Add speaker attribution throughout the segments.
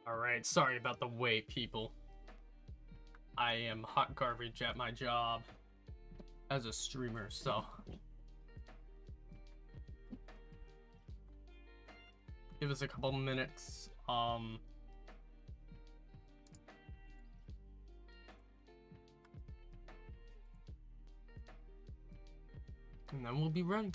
Speaker 1: Alright, sorry about the wait, people. I am hot garbage at my job as a streamer, so... Give us a couple minutes, and then we'll be ready.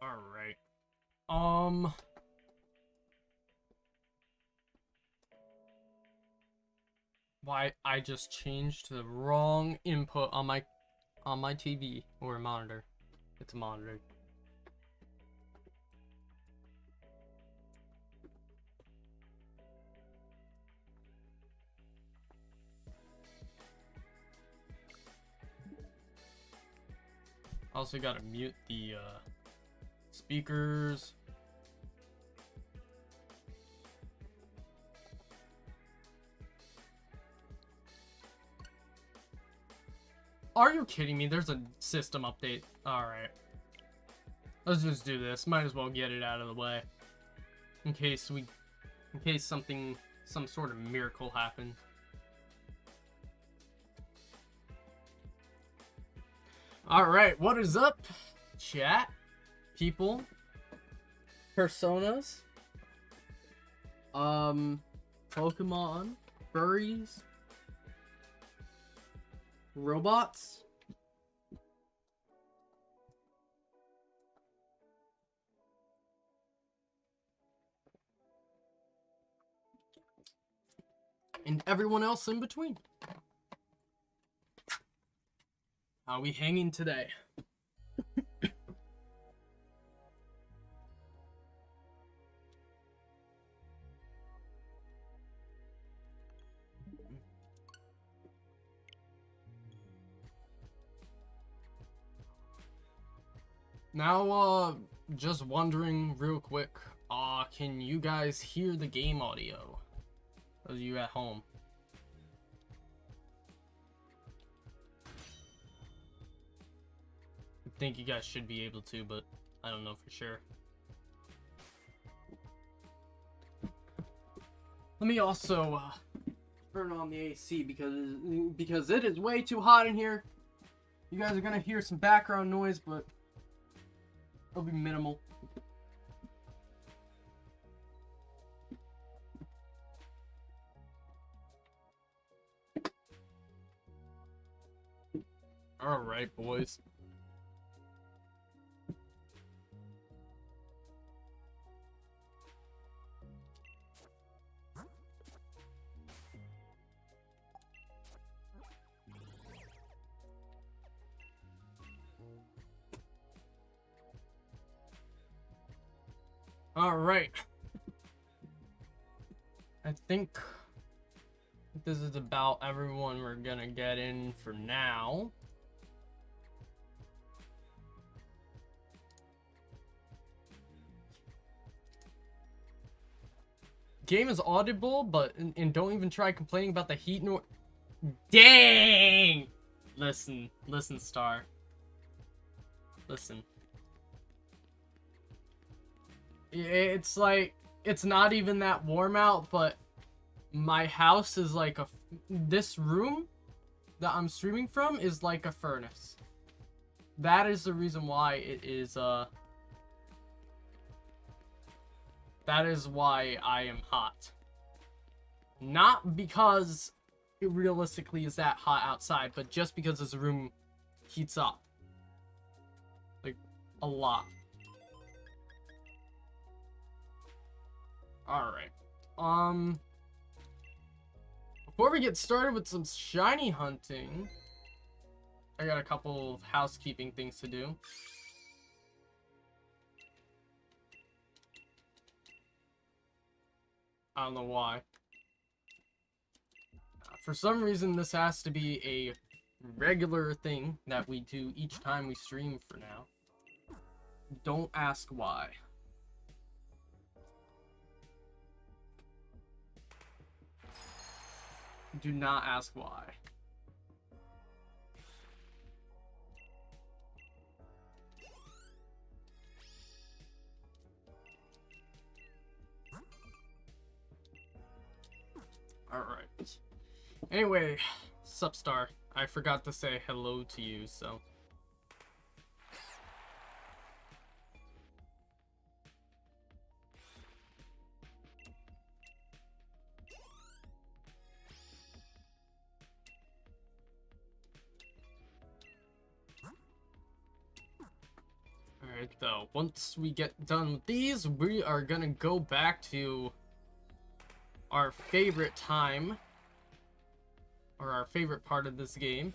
Speaker 1: Alright. Why I just changed the wrong input on my TV or monitor. It's a monitor. Also gotta mute the speakers. Are you kidding me? There's a system update. Alright. Let's just do this. Might as well get it out of the way. In case some sort of miracle happens. Alright, what is up, chat? People. Personas. Pokemon. Furries. Robots. And everyone else in between. How are we hanging today? Now, just wondering real quick, can you guys hear the game audio? Those of you at home. I think you guys should be able to, but I don't know for sure. Let me also turn on the AC because it is way too hot in here. You guys are gonna hear some background noise, but it'll be minimal. All right, boys. All right. I think this is about everyone we're gonna get in for now. Game is audible, but and don't even try complaining about the heat nor. Dang! Listen, Star. Listen. It's like, it's not even that warm out, but my house is like this room that I'm streaming from is like a furnace. That is the reason why it is, that is why I am hot. Not because it realistically is that hot outside, but just because this room heats up. Like, a lot. Alright. Before we get started with some shiny hunting, I got a couple of housekeeping things to do. I don't know why. For some reason, this has to be a regular thing that we do each time we stream for now. Don't ask why. Do not ask why. Alright. Anyway, Substar, I forgot to say hello to you, so. Alright, though, once we get done with these, we are gonna go back to our favorite time, or our favorite part of this game,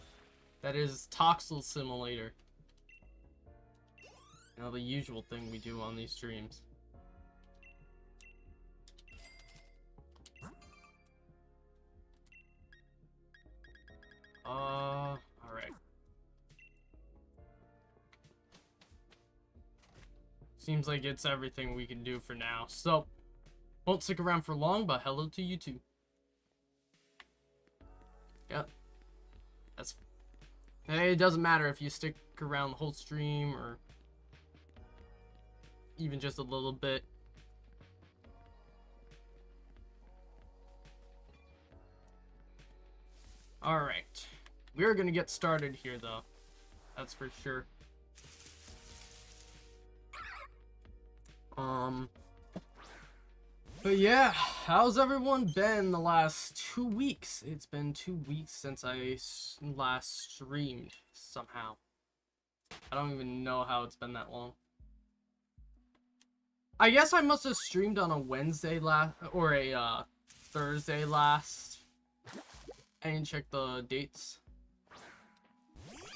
Speaker 1: that is Toxel Simulator. You know, the usual thing we do on these streams. Alright. Seems like it's everything we can do for now, so won't stick around for long, but hello to you too. Yep. Hey, it doesn't matter if you stick around the whole stream or even just a little bit. Alright. We're gonna get started here though. That's for sure. But yeah, how's everyone been the last 2 weeks? It's been 2 weeks since I last streamed, somehow. I don't even know how it's been that long. I guess I must have streamed on a Wednesday or a Thursday last. I didn't check the dates.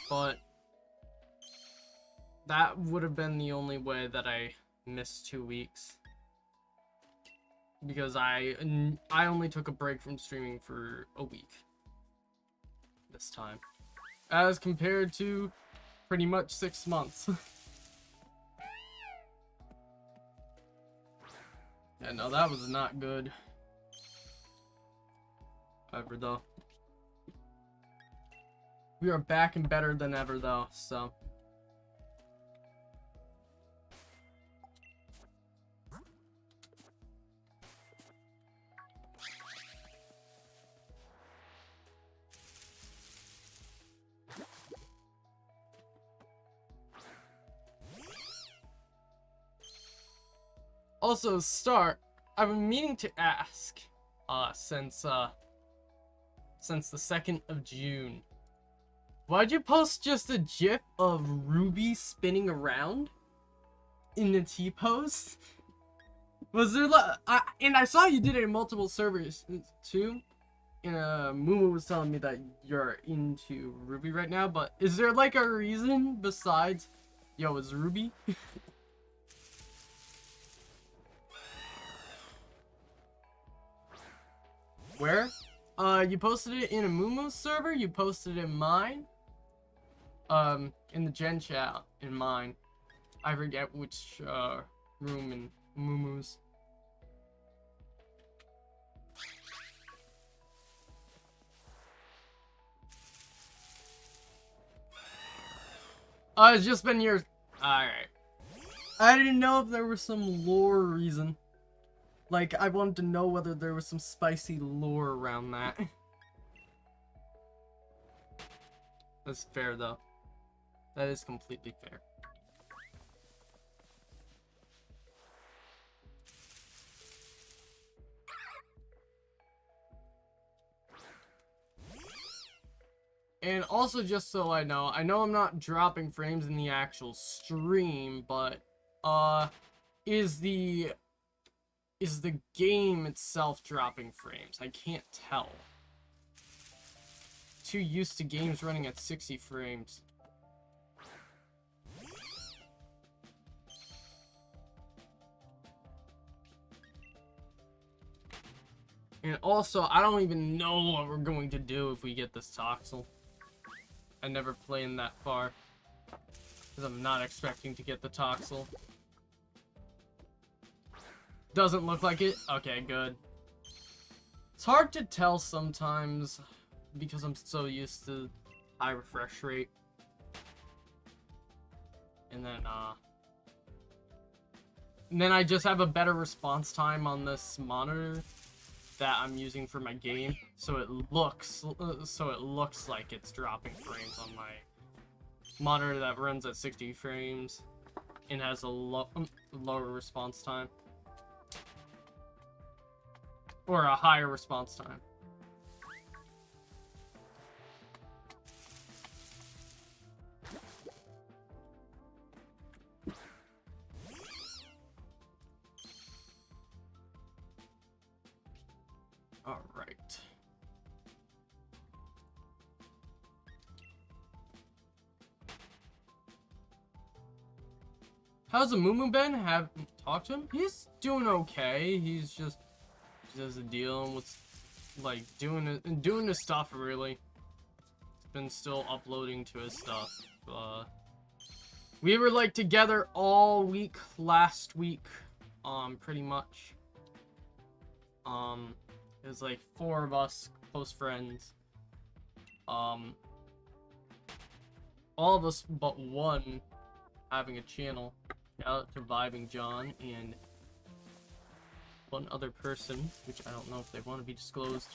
Speaker 1: But that would have been the only way that I missed 2 weeks. Because I only took a break from streaming for a week this time, as compared to pretty much 6 months. Yeah, no, that was not good. Ever though. We are back and better than ever though, so. Also, Star, I've been meaning to ask, since the 2nd of June. Why'd you post just a gif of Ruby spinning around in the T-pose? Was there and I saw you did it in multiple servers too. And Mumu was telling me that you're into Ruby right now, but is there like a reason besides, yo, it's Ruby? Where? You posted it in a Mumu server, you posted it in mine. In the Gen chat in mine. I forget which room in Mumu's. It's just been yours. Alright. I didn't know if there was some lore reason. Like, I wanted to know whether there was some spicy lore around that. That's fair, though. That is completely fair. And also, just so I know I'm not dropping frames in the actual stream, but, is the game itself dropping frames? I can't tell. Too used to games running at 60 frames. And also, I don't even know what we're going to do if we get this Toxel. I never play in that far. Because I'm not expecting to get the Toxel. Doesn't look like it? Okay, good. It's hard to tell sometimes because I'm so used to high refresh rate. And then I just have a better response time on this monitor that I'm using for my game, so it looks like it's dropping frames on my monitor that runs at 60 frames and has a lower response time. Or a higher response time. All right. How's the Mumu been? Have talked to him? He's doing okay. He's just dealing with like doing his stuff really. He's been still uploading to his stuff. We were like together all week last week, pretty much. It was like 4 of us close friends. All of us but one having a channel. Shout out to Vibing John and one other person, which I don't know if they want to be disclosed.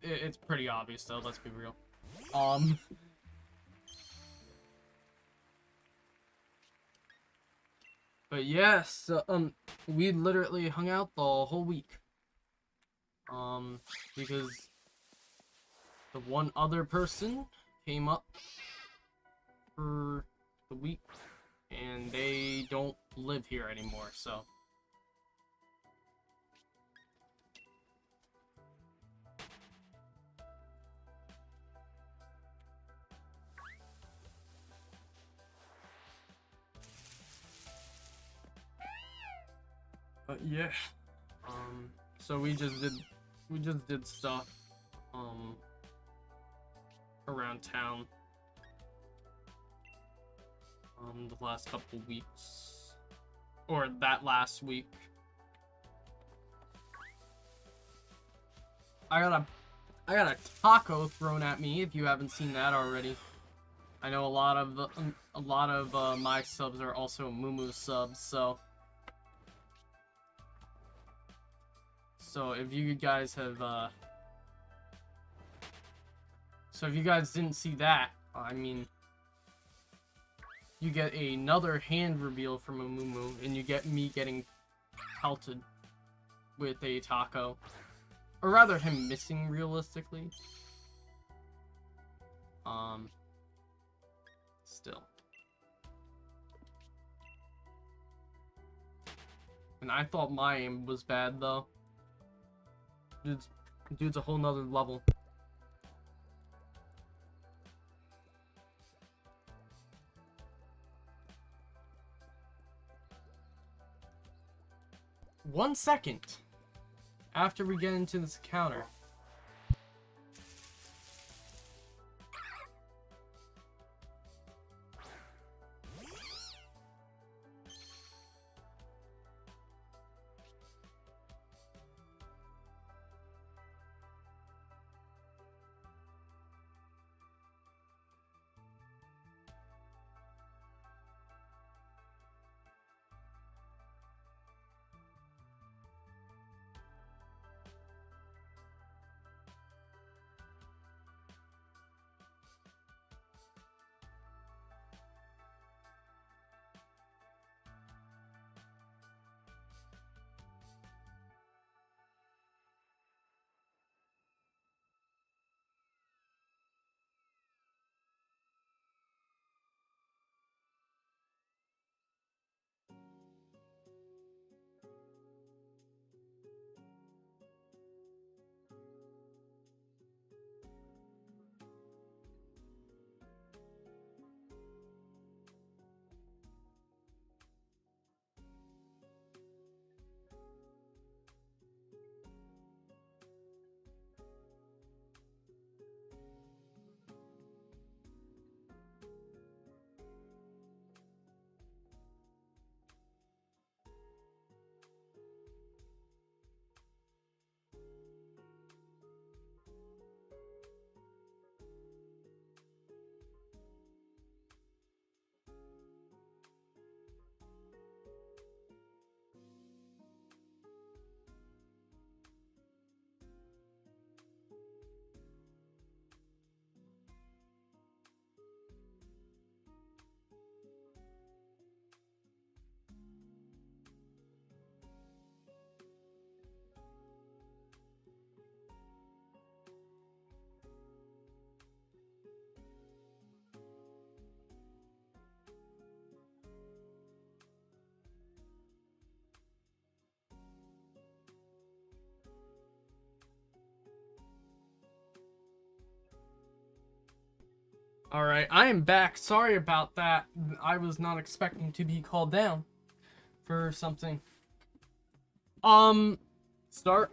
Speaker 1: It's pretty obvious though, let's be real. But yes, we literally hung out the whole week. Because the one other person came up for the week and they don't live here anymore, so. But yeah, so we just did stuff, around town, the last couple weeks, or that last week, I got a taco thrown at me. If you haven't seen that already, I know a lot of my subs are also Mumu subs. So if you guys have so if you guys didn't see that, I mean, you get another hand reveal from a Mumu, and you get me getting pelted with a taco. Or rather, him missing, realistically. Still. And I thought my aim was bad, though. Dude's a whole nother level. One second after we get into this counter. Alright, I am back. Sorry about that. I was not expecting to be called down for something. Start.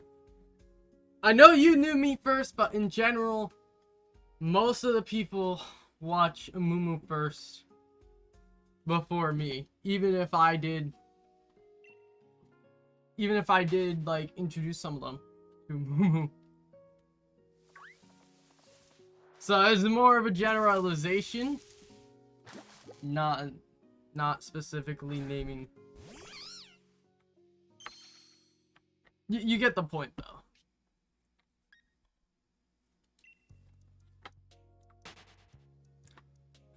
Speaker 1: I know you knew me first, but in general, most of the people watch Mumu first before me. Even if I did, like, introduce some of them to Mumu. So it's more of a generalization, not specifically naming. You get the point, though.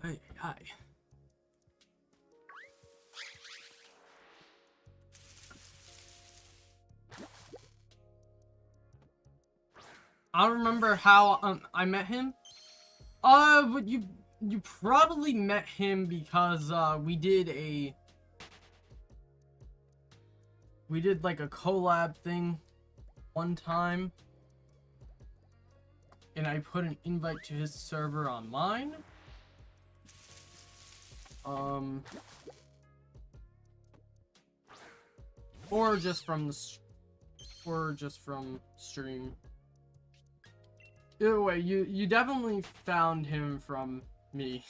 Speaker 1: Hey, hi. I don't remember how I met him. But you probably met him because we did like a collab thing one time, and I put an invite to his server on mine. Or just from stream. Either way, you definitely found him from me.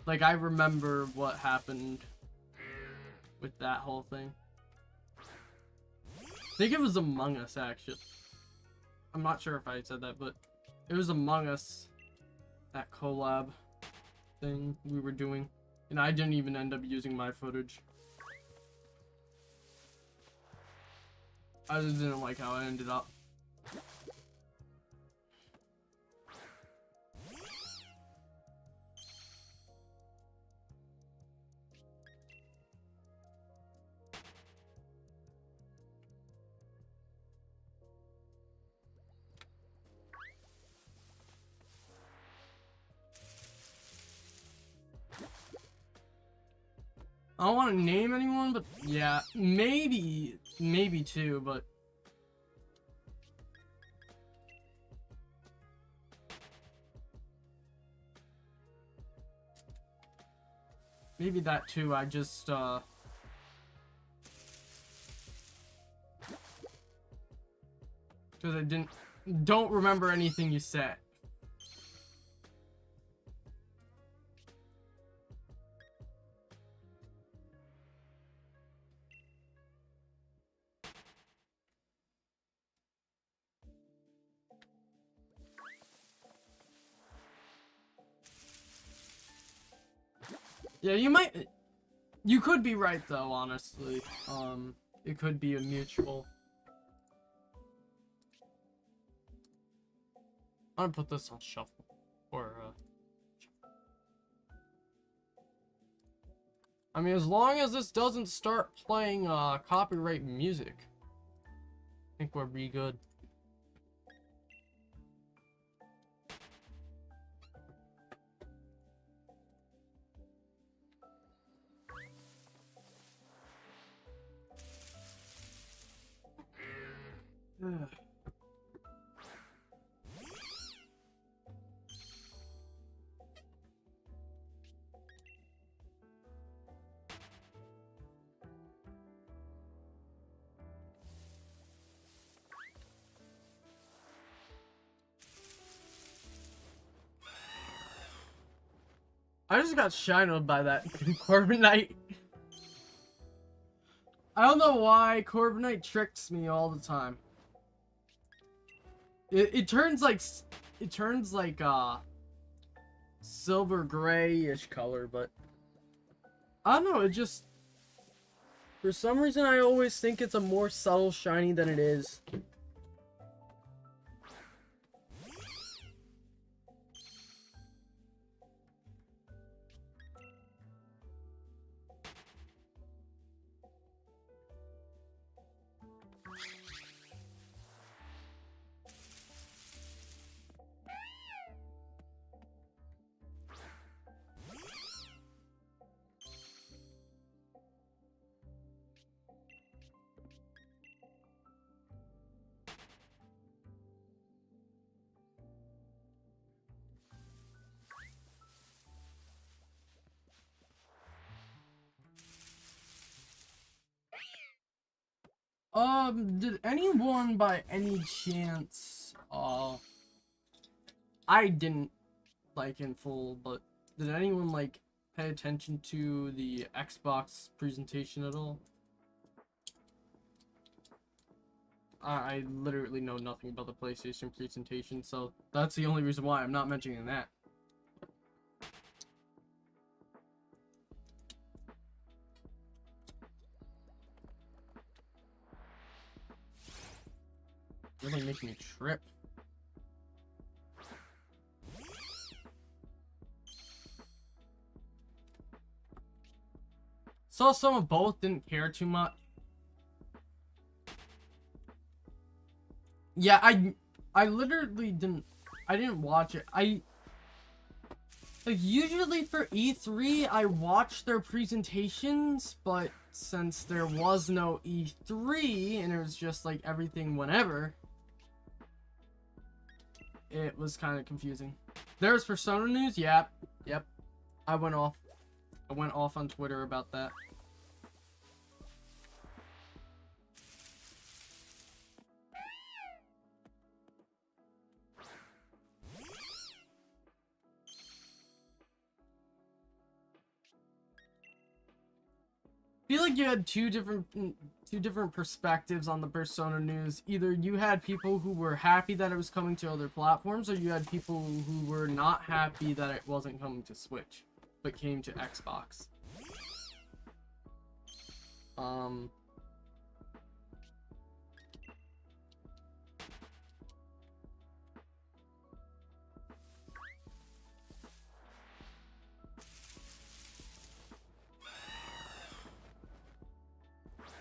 Speaker 1: Like, I remember what happened with that whole thing. think it was Among Us, actually. I'm not sure if I said that, but it was Among Us, that collab thing we were doing. And I didn't even end up using my footage. I just didn't like how it ended up. I don't want to name anyone, but yeah, maybe two, but maybe that too. I just because I don't remember anything you said. Yeah, you could be right though, honestly. It could be a mutual. I'm gonna put this on shuffle, or I mean, as long as this doesn't start playing copyright music, I think we'll be good. I just got shined by that Corbinite. I don't know why Corbinite tricks me all the time. It turns like silver grayish color, but I don't know, it just for some reason I always think it's a more subtle shiny than it is. Did anyone by any chance, I didn't like in full, but did anyone like pay attention to the Xbox presentation at all? I literally know nothing about the PlayStation presentation, so that's the only reason why I'm not mentioning that. Really making me trip. Saw some of both, didn't care too much. Yeah, I literally didn't watch it. Like usually for E3 I watch their presentations, but since there was no E3 and it was just like everything whenever, it was kind of confusing. There's Persona news, yep. I went off on Twitter about that. feel like you had two different perspectives on the Persona news. Either you had people who were happy that it was coming to other platforms, or you had people who were not happy that it wasn't coming to Switch, but came to Xbox.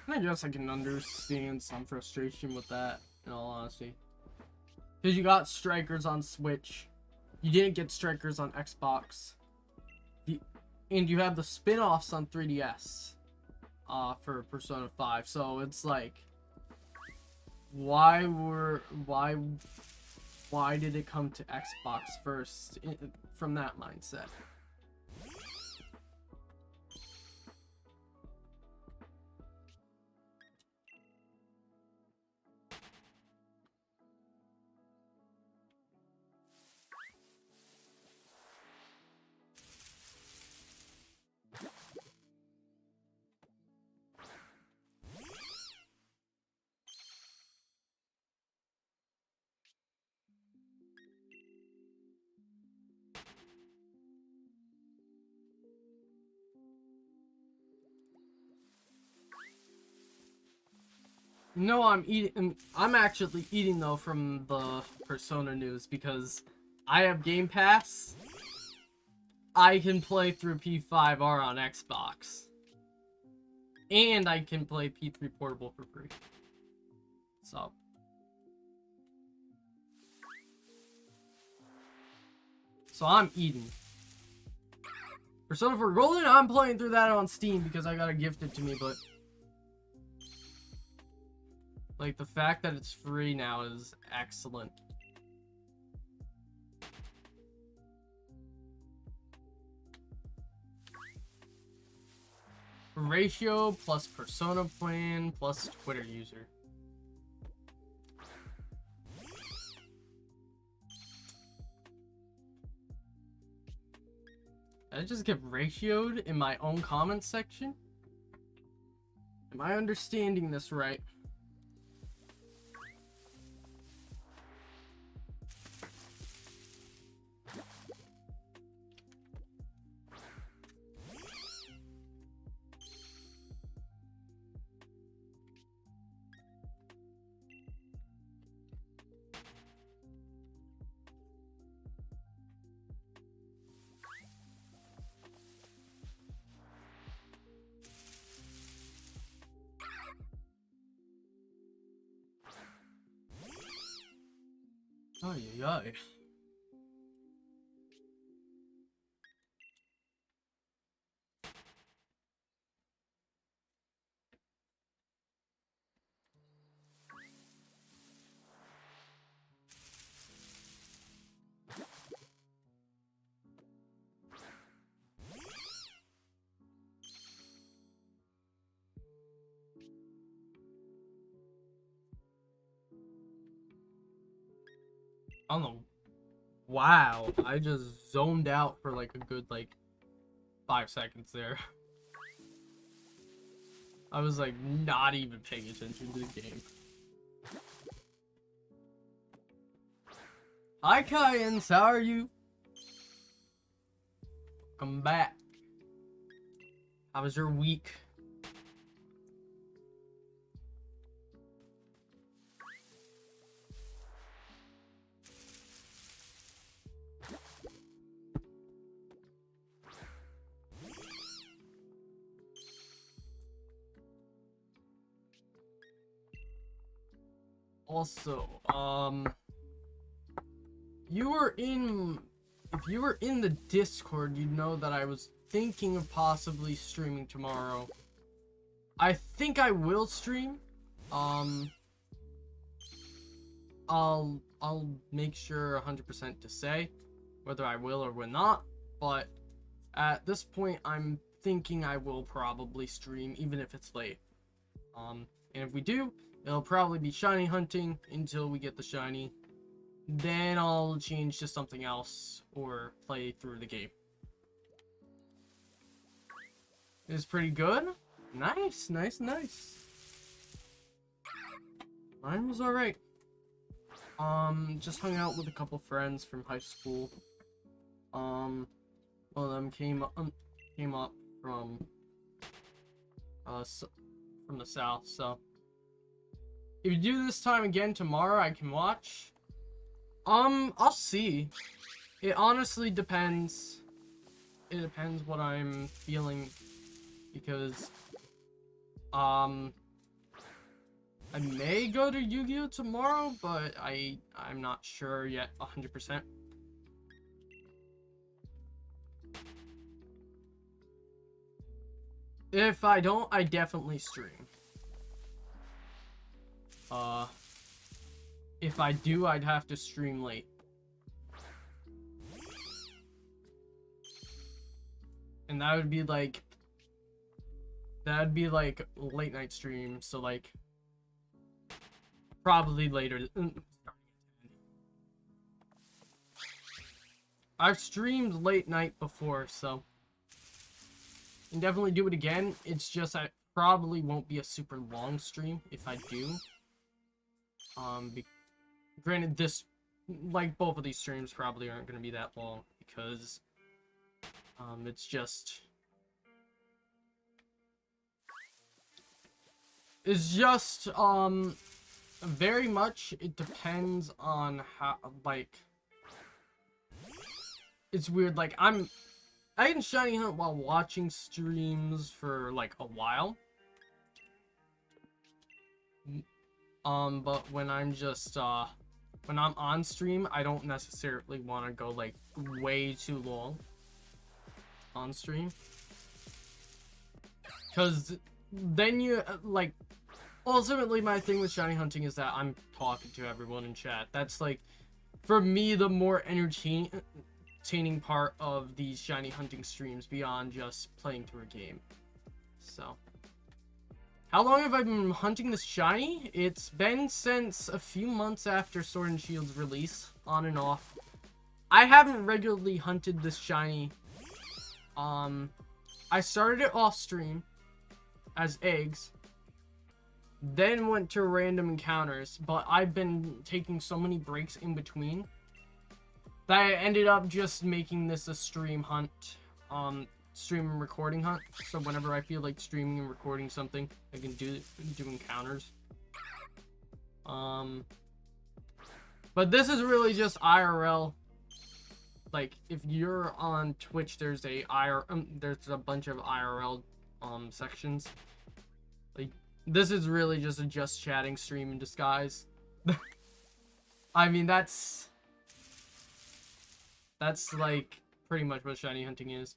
Speaker 1: I guess I can understand some frustration with that, in all honesty. Because you got Strikers on Switch. You didn't get Strikers on Xbox. And you have the spin-offs on 3DS. For Persona 5. So it's like... Why did it come to Xbox first from that mindset? No, I'm actually eating though from the Persona news because I have Game Pass. I can play through P5R on Xbox. And I can play P3 Portable for free. So. So I'm eating. Persona 4 Golden, I'm playing through that on Steam because I got it gifted to me, but... Like, the fact that it's free now is excellent. Ratio plus Persona plan plus Twitter user. Did I just get ratioed in my own comments section? Am I understanding this right? Ay, ay, ay. I don't know. Wow, I just zoned out for like a good 5 seconds there. I was like not even paying attention to the game. Hi Kyans, how are you? Welcome back. How was your week? Also, if you were in the Discord, you'd know that I was thinking of possibly streaming tomorrow. I think I will stream. I'll make sure 100% to say whether I will or will not, but at this point, I'm thinking I will probably stream, even if it's late. And if we do, it'll probably be shiny hunting until we get the shiny. Then I'll change to something else or play through the game. It's pretty good. Nice, nice, nice. Mine was alright. Just hung out with a couple friends from high school. One of them came up from from the south, so if you do this time again tomorrow, I can watch. I'll see. It honestly depends. It depends what I'm feeling, because I may go to Yu-Gi-Oh tomorrow, but I'm not sure yet 100%. If I don't, I definitely stream. If I do, I'd have to stream late. And that would be like late night stream, so like probably later. I've streamed late night before, so I can definitely do it again. It's just I probably won't be a super long stream if I do. Granted, this, like, both of these streams probably aren't going to be that long, because it's just very much, it depends on how, like, it's weird, like, I can shiny hunt while watching streams for, like, a while. But when I'm just, when I'm on stream, I don't necessarily want to go, like, way too long on stream. Because then you, like, ultimately my thing with shiny hunting is that I'm talking to everyone in chat. That's, like, for me, the more entertaining part of these shiny hunting streams beyond just playing through a game. So, how long have I been hunting this shiny? It's been since a few months after Sword and Shield's release, on and off. I haven't regularly hunted this shiny. I started it off stream as eggs, then went to random encounters, but I've been taking so many breaks in between that I ended up just making this a stream hunt, stream and recording hunt. So whenever I feel like streaming and recording something, I can do encounters. But this is really just IRL. Like, if you're on Twitch, there's a bunch of IRL sections. Like, this is really just a just chatting stream in disguise. I mean, that's like pretty much what shiny hunting is.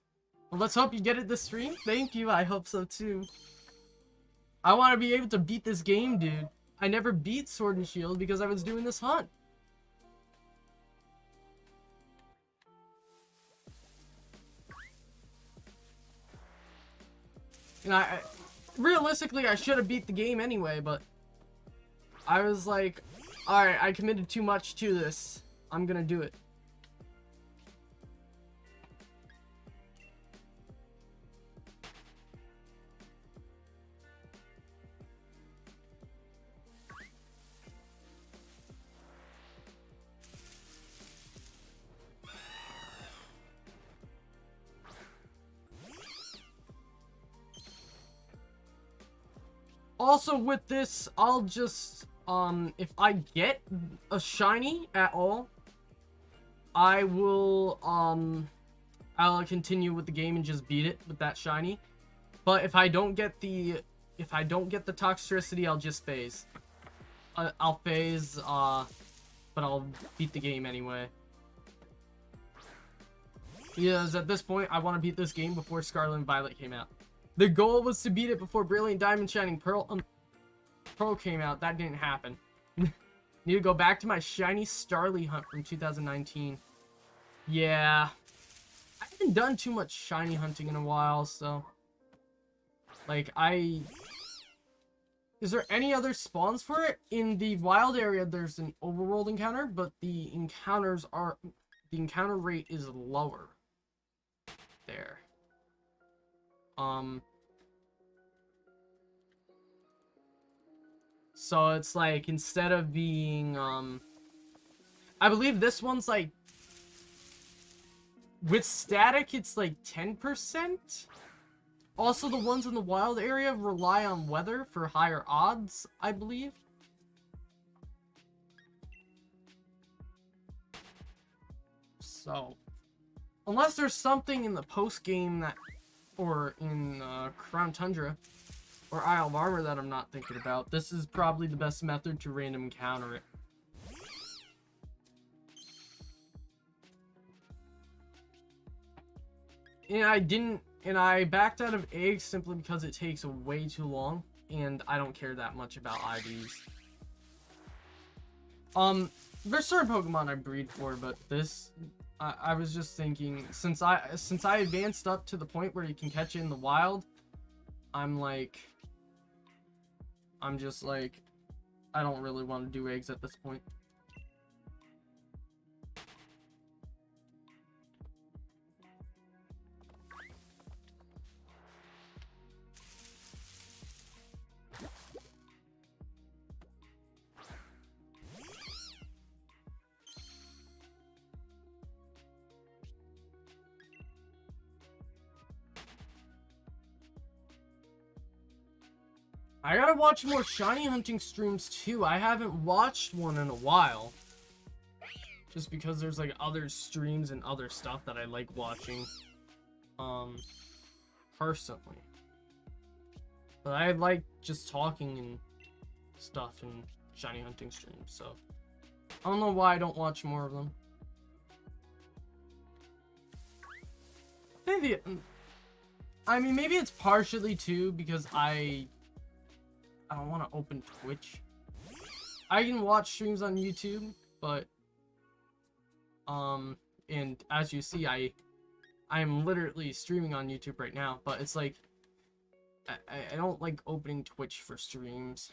Speaker 1: Well, let's hope you get it this stream. Thank you. I hope so too. I want to be able to beat this game, dude. I never beat Sword and Shield because I was doing this hunt. And realistically, I should have beat the game anyway, but I was like, alright, I committed too much to this. I'm gonna do it. Also, with this, I'll just, if I get a shiny at all, I will, I'll continue with the game and just beat it with that shiny. But if I don't get the toxicity, I'll just phase. I'll phase, but I'll beat the game anyway. Because at this point, I want to beat this game before Scarlet and Violet came out. The goal was to beat it before Brilliant Diamond Shining Pearl came out. That didn't happen. Need to go back to my shiny Starly hunt from 2019. Yeah. I haven't done too much shiny hunting in a while, so... Like, Is there any other spawns for it? In the wild area, there's an overworld encounter, but the encounter rate is lower. There. So it's like, instead of being, I believe this one's like, with static, it's like 10%. Also, the ones in the wild area rely on weather for higher odds, I believe. So, unless there's something in the post-game that, or in Crown Tundra, or Isle of Armor that I'm not thinking about, this is probably the best method to random encounter it. And I backed out of eggs simply because it takes way too long, and I don't care that much about IVs. There's certain Pokemon I breed for, but this, I was just thinking, since I advanced up to the point where you can catch it in the wild, I'm just like, I don't really want to do eggs at this point. I gotta watch more shiny hunting streams too. I haven't watched one in a while. Just because there's like other streams and other stuff that I like watching. Personally. But I like just talking and stuff in shiny hunting streams, so I don't know why I don't watch more of them. Maybe, I mean, maybe it's partially too because I don't want to open Twitch. I can watch streams on YouTube, but and as you see, I'm literally streaming on YouTube right now, but it's like I don't like opening Twitch for streams.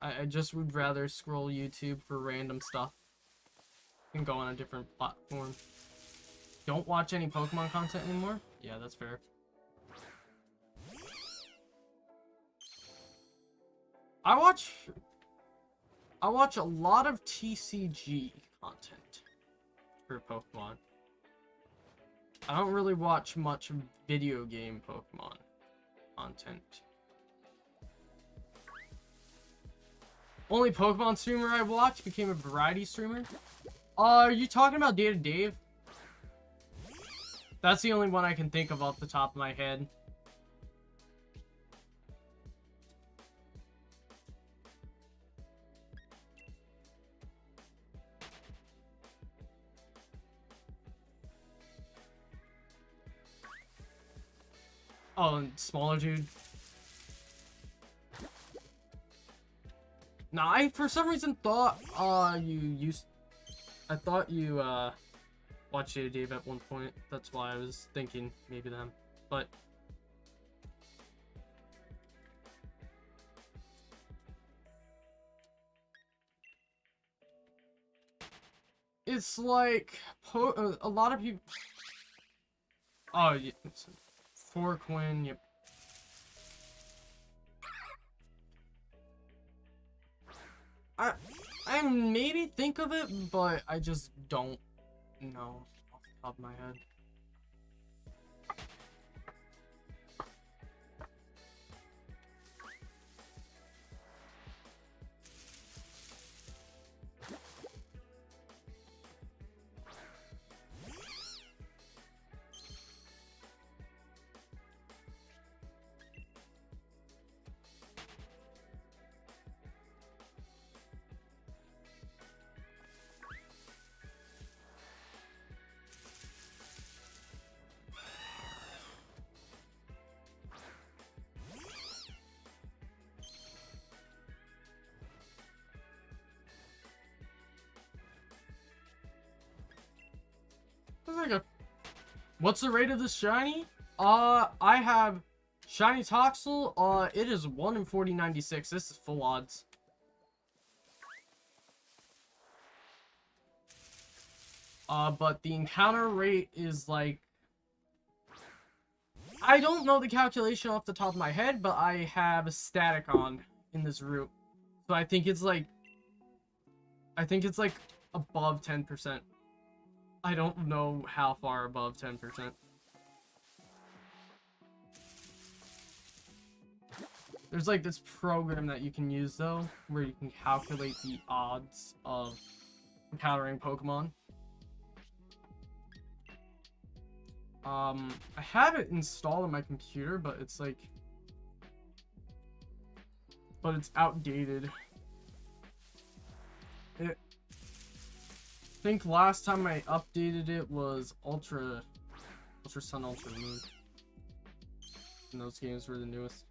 Speaker 1: I just would rather scroll YouTube for random stuff and go on a different platform. Don't watch any Pokemon content anymore? Yeah, that's fair. I watch a lot of TCG content for Pokemon. I don't really watch much video game Pokemon content. Only Pokemon streamer I watched became a variety streamer. Are you talking about Data Dave? That's the only one I can think of off the top of my head. Oh, and smaller dude. Nah, I for some reason thought I thought you watched Data Dave at one point. That's why I was thinking maybe them. But it's like a lot of people. Oh, yeah, for Quinn, yep. I maybe think of it, but I just don't know off the top of my head. What's the rate of this shiny? I have shiny Toxel. It is 1 in 4096. This is full odds. But the encounter rate is like, I don't know the calculation off the top of my head, but I have static on in this route. So I think it's like above 10%. I don't know how far above 10%. There's like this program that you can use though, where you can calculate the odds of encountering Pokemon. I have it installed on my computer, but it's like, it's outdated. I think last time I updated it was Ultra Sun, Ultra Moon. And those games were the newest.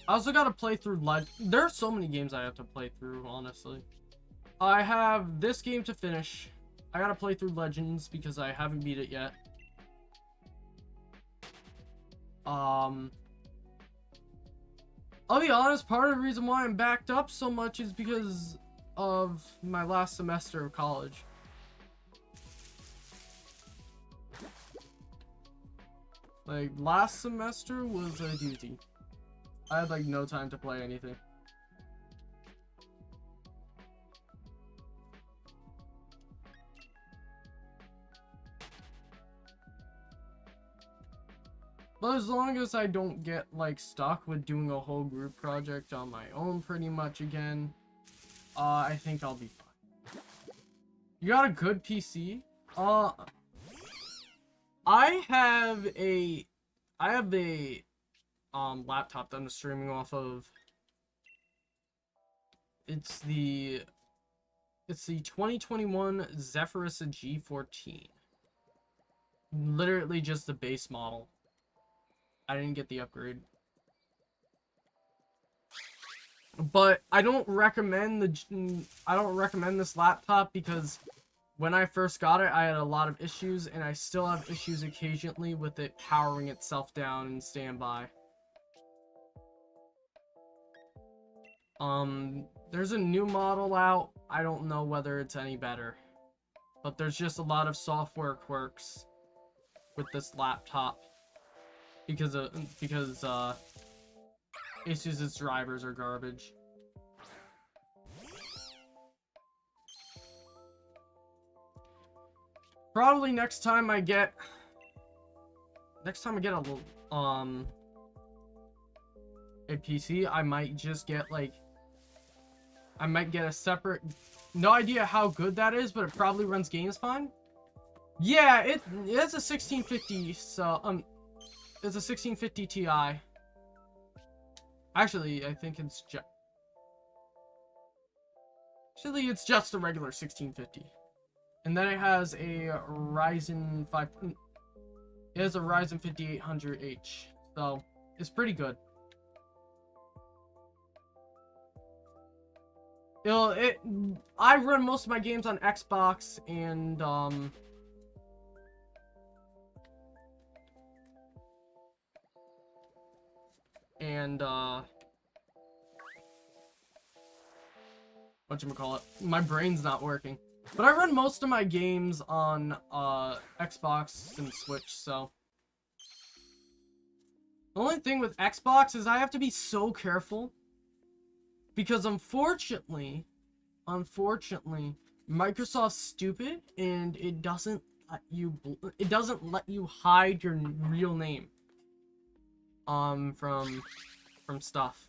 Speaker 1: I also gotta play through there are so many games I have to play through, honestly. I have this game to finish. I gotta play through Legends because I haven't beat it yet. I'll be honest, part of the reason why I'm backed up so much is because of my last semester of college. Like, last semester was a doozy. I had like no time to play anything. But as long as I don't get like stuck with doing a whole group project on my own pretty much again, I think I'll be fine. You got a good PC? I have a laptop that I'm streaming off of. It's the 2021 Zephyrus G14. Literally just the base model. I didn't get the upgrade. But I don't recommend this laptop because when I first got it, I had a lot of issues, and I still have issues occasionally with it powering itself down in standby. There's a new model out. I don't know whether it's any better, but there's just a lot of software quirks with this laptop because Asus's drivers are garbage. Probably next time I get a PC, I might just get a separate, no idea how good that is, but it probably runs games fine. Yeah, it's a 1650, so it's a 1650 Ti. Actually, I think it's just the regular 1650. And then it has a Ryzen 5. It has a Ryzen 5800H, so it's pretty good. I run most of my games on Xbox and whatchamacallit, my brain's not working. But I run most of my games on Xbox and Switch, so. The only thing with Xbox is I have to be so careful. Because unfortunately, Microsoft's stupid and it doesn't let you hide your real name from stuff.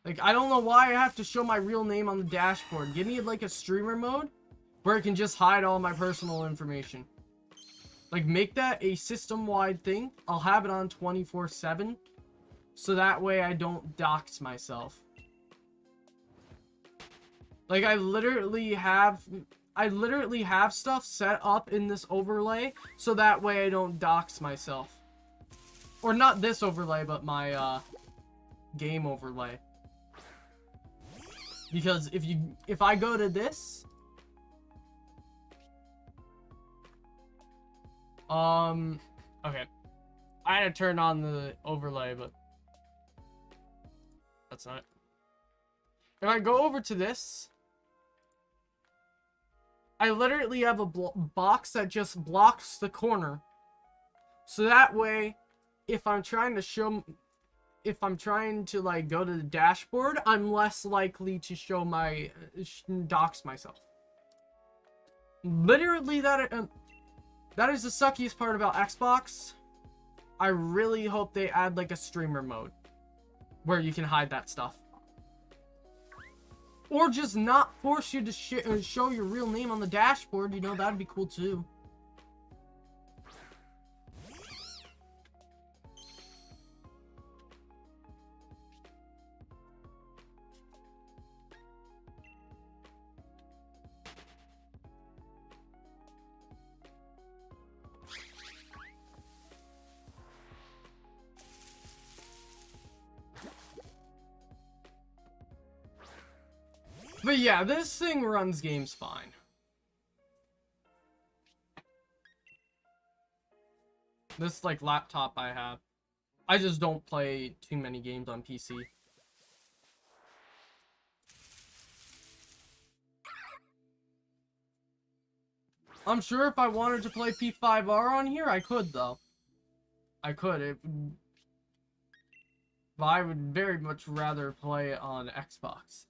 Speaker 1: Like, I don't know why I have to show my real name on the dashboard. Give me like a streamer mode where it can just hide all my personal information. Like, make that a system-wide thing. I'll have it on 24/7 so that way I don't dox myself. Like, I literally have I literally have stuff set up in this overlay so that way I don't dox myself. Or not this overlay, but my game overlay. Because if I go to this, okay. I had to turn on the overlay, but that's not it. If I go over to this, I literally have a box that just blocks the corner. So that way, if I'm trying to like go to the dashboard, I'm less likely to show my dox myself. Literally, that is the suckiest part about Xbox. I really hope they add like a streamer mode where you can hide that stuff. Or just not force you to show your real name on the dashboard. You know, that'd be cool too. But yeah, this thing runs games fine. This like laptop I have. I just don't play too many games on PC. I'm sure if I wanted to play P5R on here, I could though. I could. But I would very much rather play it on Xbox.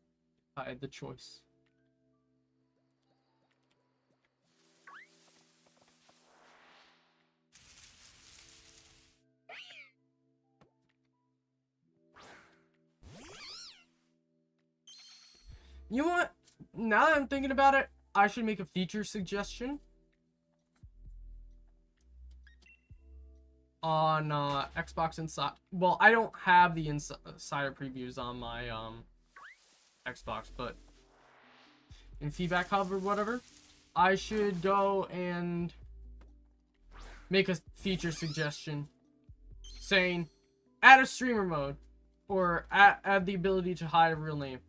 Speaker 1: I had the choice. You know what? Now that I'm thinking about it, I should make a feature suggestion on Xbox Inside. Well, I don't have the insider previews on my Xbox, but in Feedback Hub or whatever, I should go and make a feature suggestion saying add a streamer mode or add the ability to hide a real name,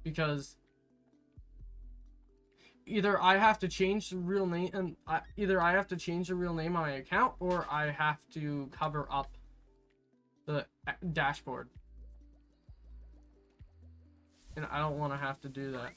Speaker 1: because either I have to change the real name and either I have to change the real name on my account, or I have to cover up the dashboard. And I don't want to have to do that.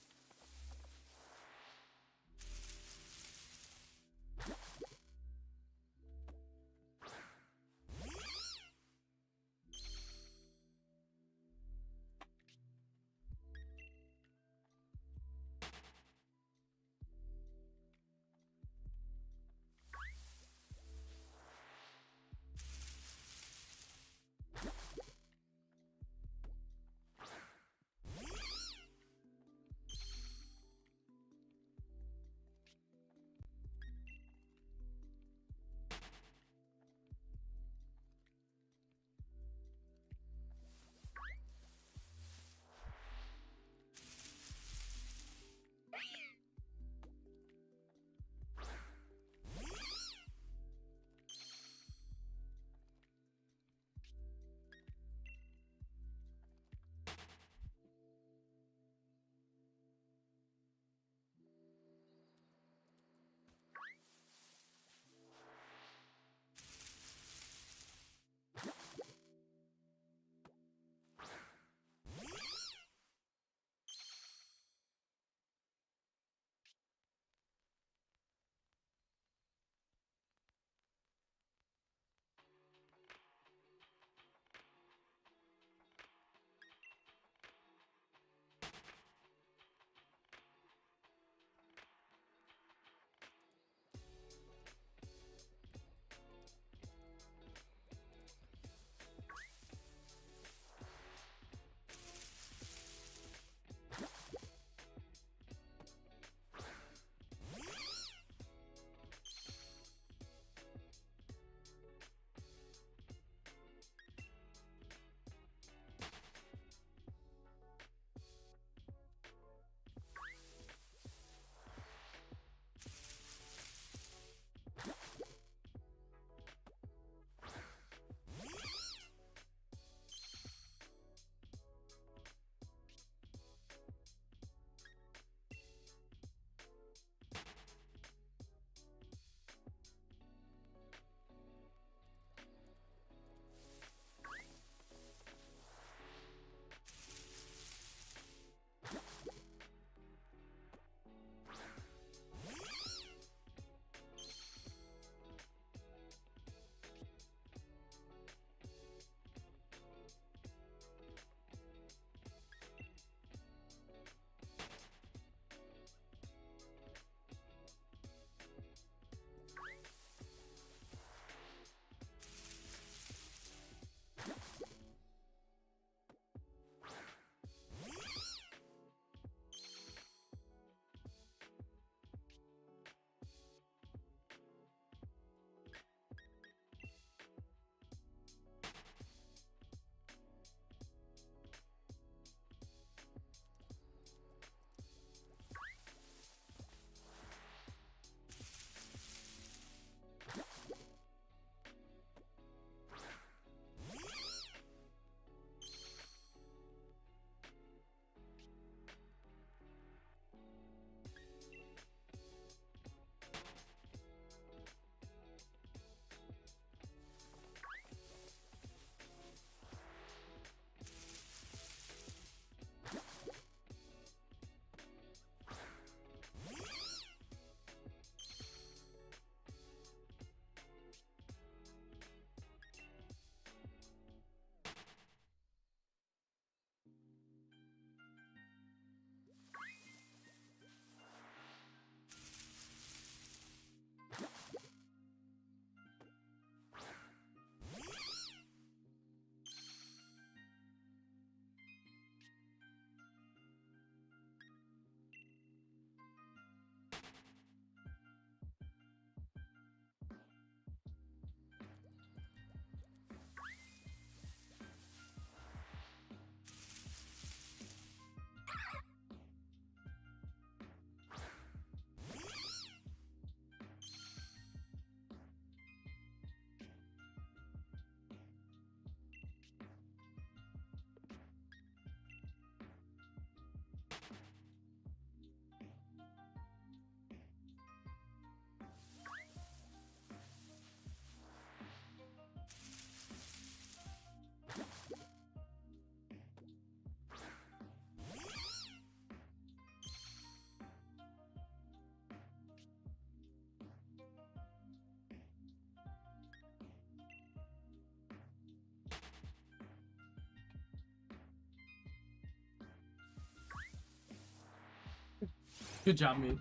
Speaker 1: Good job, me.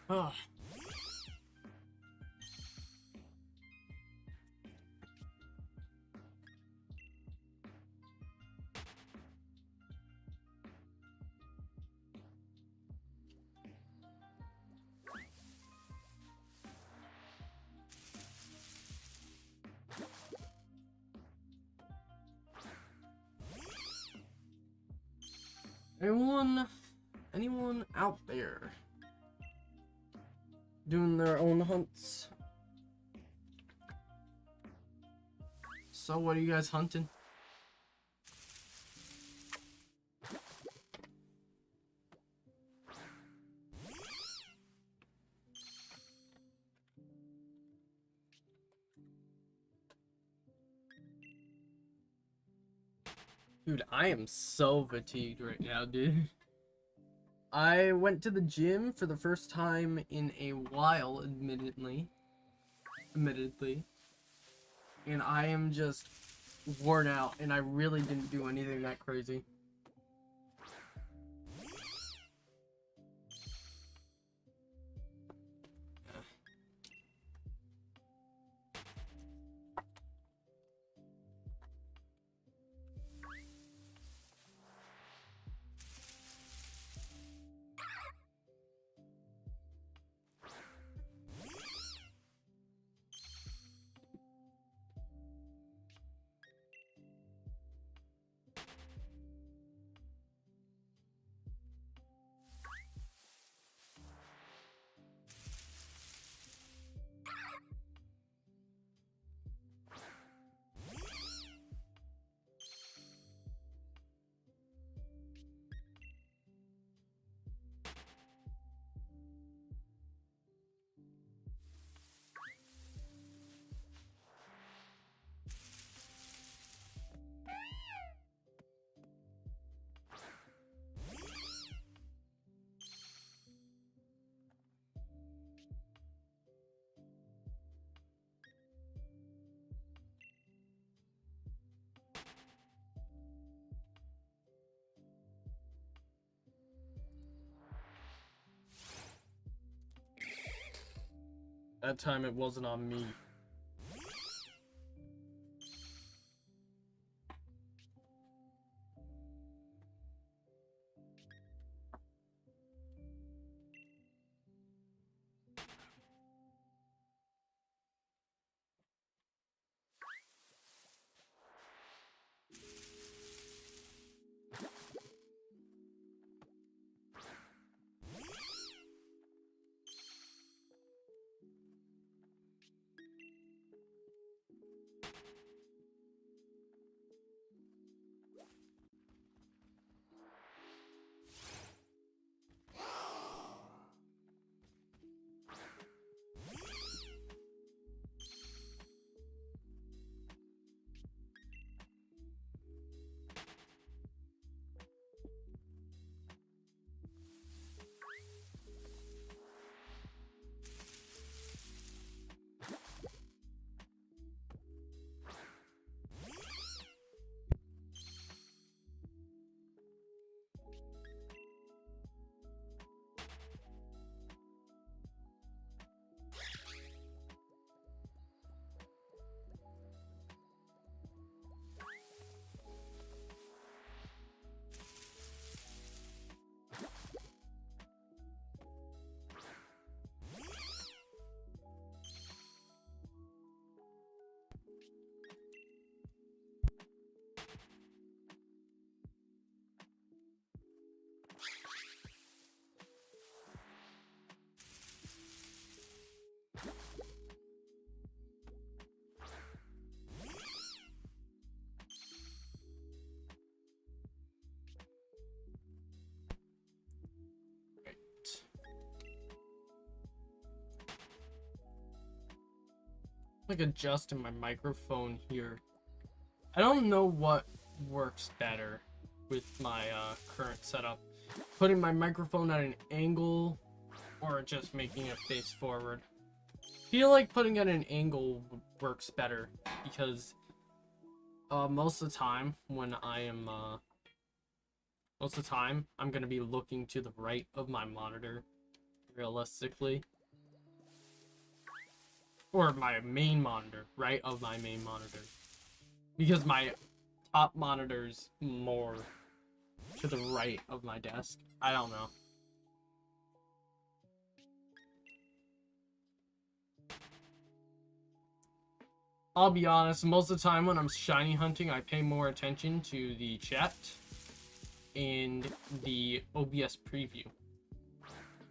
Speaker 1: Oh. Anyone out there doing their own hunts? So what are you guys hunting? Dude, I am so fatigued right now, dude. I went to the gym for the first time in a while, admittedly. And I am just worn out, and I really didn't do anything that crazy. That time it wasn't on me. Like adjusting my microphone here. I don't know what works better with my current setup. Putting my microphone at an angle or just making it face forward. I feel like putting it at an angle works better because most of the time when I am most of the time, I'm going to be looking to the right of my monitor, realistically. Or my main monitor, right of my main monitor. Because my top monitor's more to the right of my desk. I don't know. I'll be honest, most of the time when I'm shiny hunting, I pay more attention to the chat and the OBS preview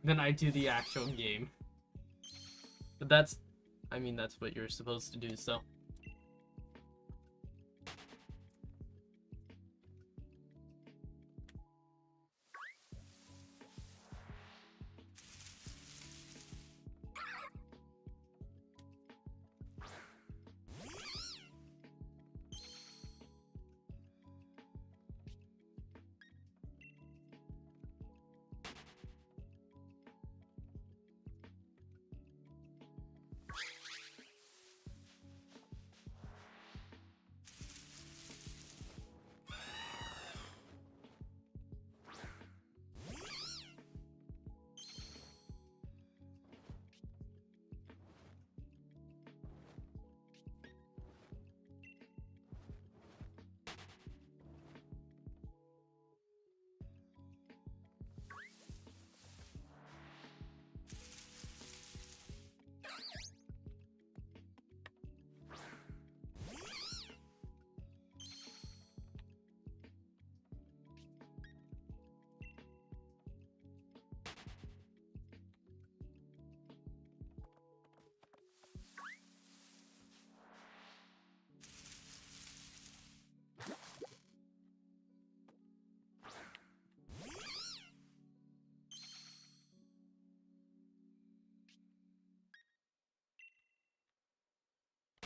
Speaker 1: than I do the actual game. But that's, I mean, that's what you're supposed to do, so.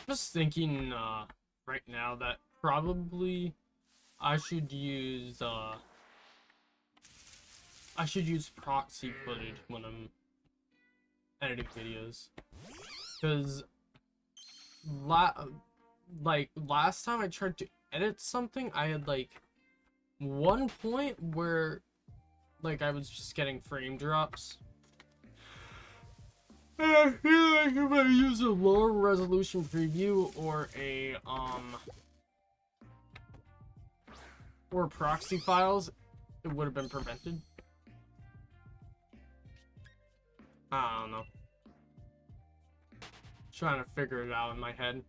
Speaker 1: Just thinking right now that probably I should use proxy footage when I'm editing videos, because last time I tried to edit something, I had like one point where like I was just getting frame drops. I feel like if I use a lower resolution preview or a or proxy files, it would have been prevented. I don't know. Trying to figure it out in my head.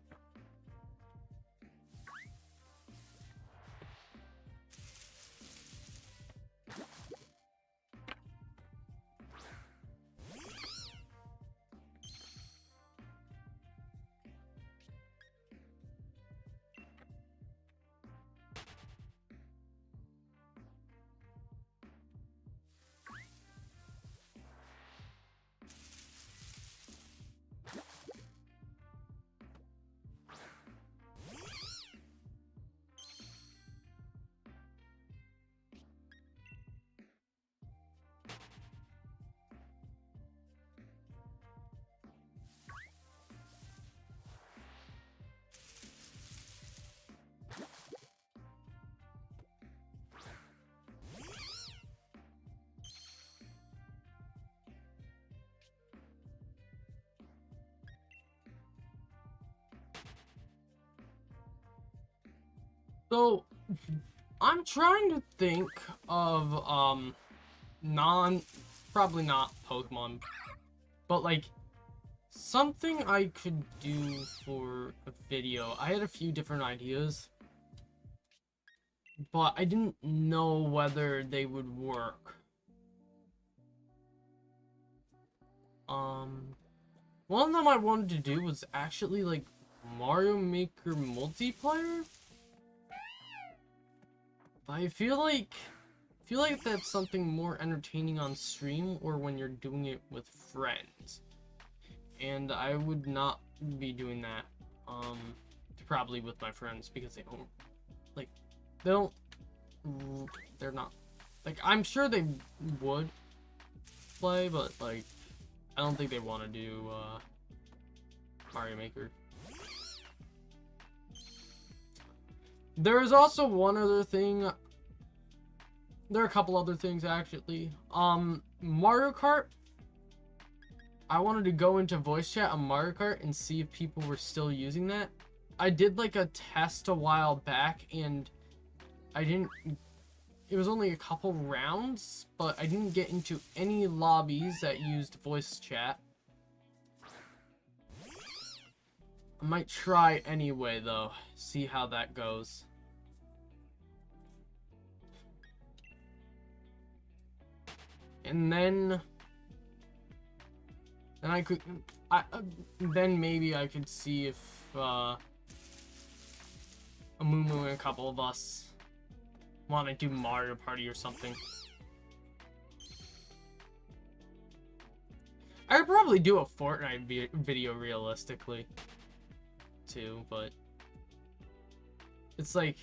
Speaker 1: So, I'm trying to think of, probably not Pokemon, but like, something I could do for a video. I had a few different ideas, but I didn't know whether they would work. One of them I wanted to do was actually like Mario Maker multiplayer. I feel like that's something more entertaining on stream or when you're doing it with friends. And I would not be doing that probably with my friends because they're not like, I'm sure they would play, but like I don't think they want to do Mario Maker. There is also one other thing there are a couple other things actually. Mario Kart. I wanted to go into voice chat on Mario Kart and see if people were still using that. I did like a test a while back and I didn't, it was only a couple rounds, but I didn't get into any lobbies that used voice chat. I might try anyway though, see how that goes. And then I could, then maybe I could see if Amumu and a couple of us want to do Mario Party or something. I could probably do a Fortnite video realistically, too, but it's like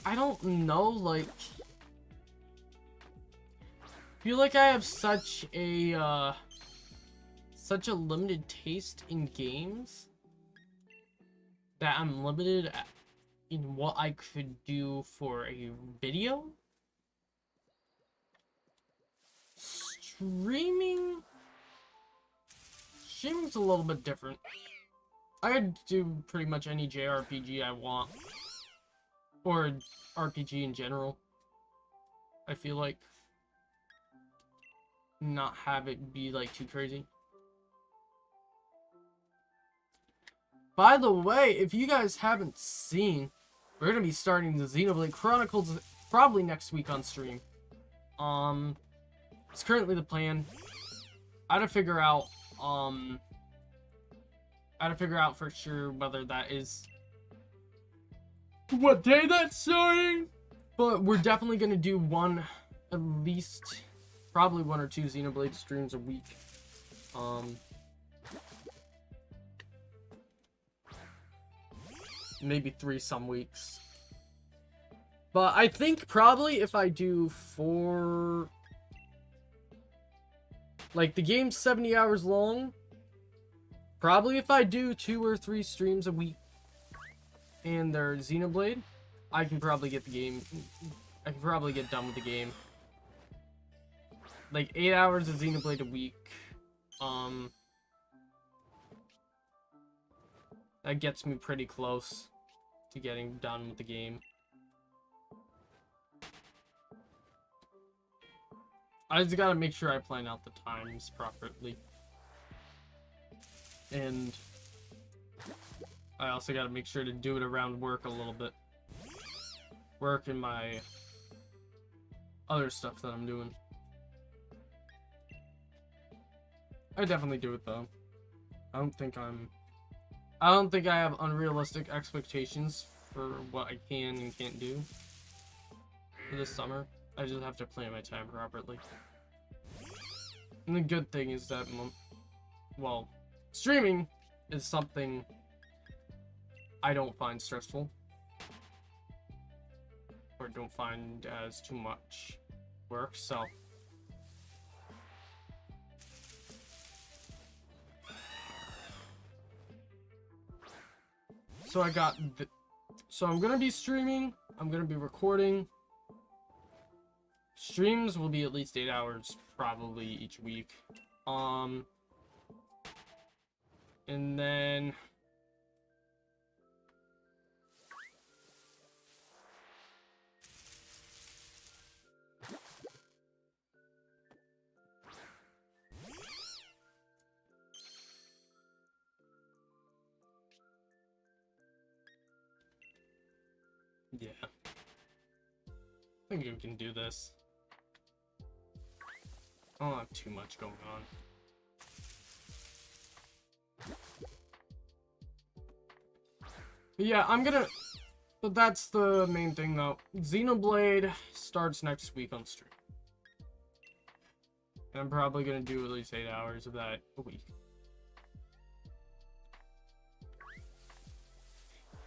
Speaker 1: I don't know, like I feel like I have such a limited taste in games that I'm limited in what I could do for a video. Streaming's a little bit different. I could do pretty much any JRPG I want, or RPG in general. I feel like not have it be like too crazy. By the way, if you guys haven't seen, we're gonna be starting the Xenoblade Chronicles probably next week on stream. It's currently the plan. I had to figure out for sure whether that is what day that's starting, but we're definitely gonna do at least probably 1 or 2 Xenoblade streams a week. Maybe 3 some weeks. But I think probably if I do 4, like the game's 70 hours long, probably if I do 2 or 3 streams a week and they're Xenoblade, I can probably get done with the game. Like 8 hours of Xenoblade a week. That gets me pretty close to getting done with the game. I just gotta make sure I plan out the times properly. And I also gotta make sure to do it around work a little bit. Work and my other stuff that I'm doing. I definitely do it though. I don't think I have unrealistic expectations for what I can and can't do for this summer. I just have to plan my time properly. And the good thing is that, well, streaming is something I don't find stressful. Or don't find as too much work, so. So so I'm gonna be streaming, I'm gonna be recording. Streams will be at least 8 hours probably each week. And then yeah, I think we can do this. I don't have too much going on. But yeah, but that's the main thing though. Xenoblade starts next week on stream. And I'm probably gonna do at least 8 hours of that a week.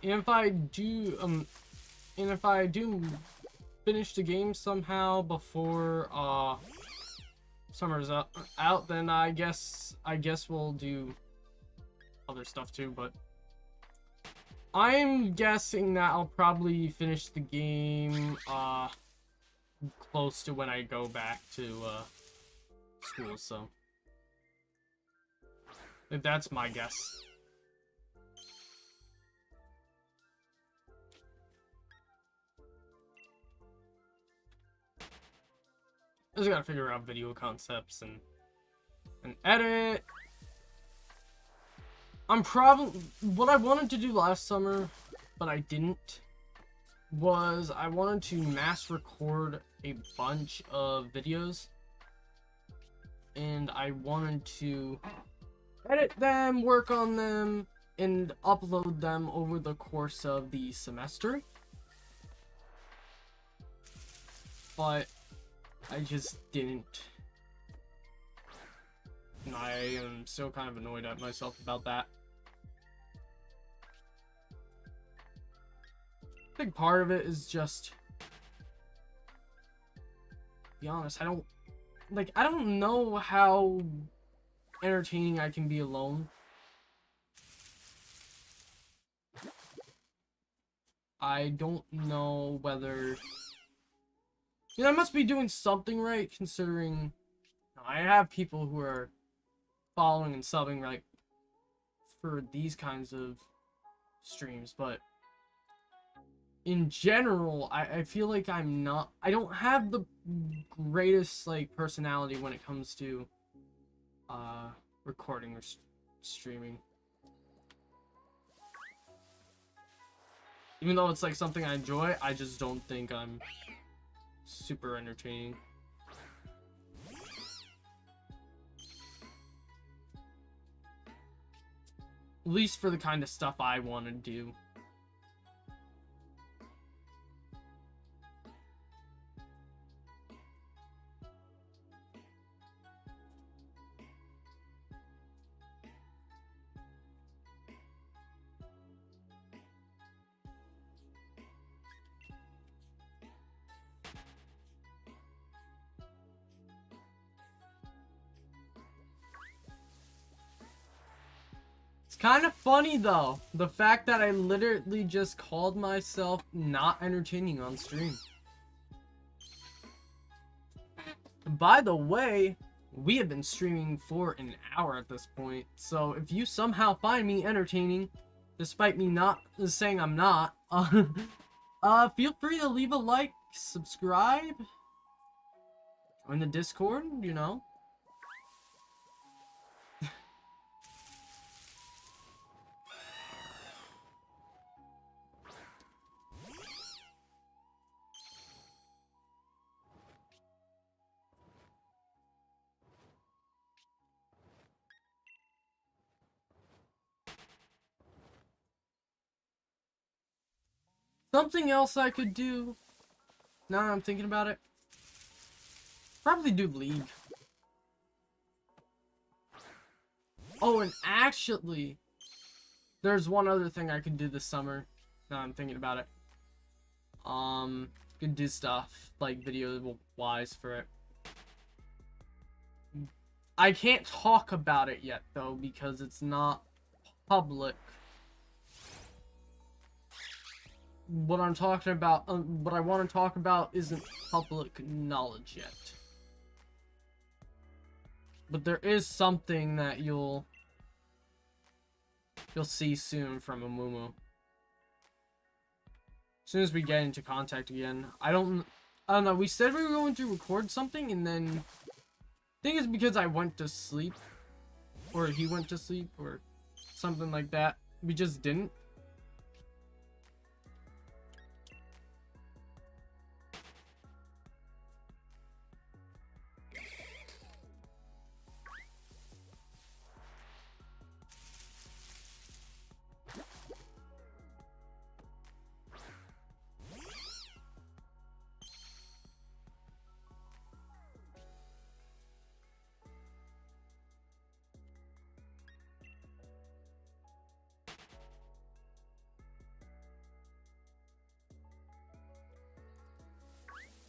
Speaker 1: And if I do finish the game somehow before summer's out, then I guess we'll do other stuff too, but I'm guessing that I'll probably finish the game close to when I go back to school, so that's my guess. I just gotta figure out video concepts and edit. I'm probably what I wanted to do last summer, but I didn't, was I wanted to mass record a bunch of videos, and I wanted to edit them, work on them, and upload them over the course of the semester. But I just didn't. And I am still kind of annoyed at myself about that. A big part of it is just, to be honest, I don't know how entertaining I can be alone. I don't know whether, you know, I must be doing something right, considering I have people who are following and subbing like for these kinds of streams, but in general, I feel like I don't have the greatest like personality when it comes to recording or streaming. Even though it's like something I enjoy, I just don't think I'm super entertaining. At least for the kind of stuff I want to do. Kind of funny though, the fact that I literally just called myself not entertaining on stream. By the way, we have been streaming for an hour at this point, so if you somehow find me entertaining, despite me not saying I'm not, feel free to leave a like, subscribe, join the Discord, you know. Something else I could do, now that I'm thinking about it, probably do League. Oh, and actually, there's one other thing I could do this summer, now I'm thinking about it. Could do stuff, like video-wise for it. I can't talk about it yet, though, because it's not public. What I'm talking about, what I want to talk about isn't public knowledge yet. But there is something that you'll see soon from Amumu. As soon as we get into contact again. I don't know, we said we were going to record something, and then I think it's because I went to sleep, or he went to sleep, or something like that. We just didn't.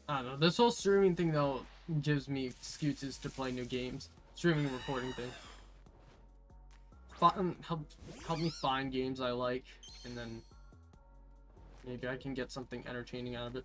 Speaker 1: I don't know, this whole streaming thing though gives me excuses to play new games. Streaming and recording thing. Help me find games I like, and then Maybe I can get something entertaining out of it.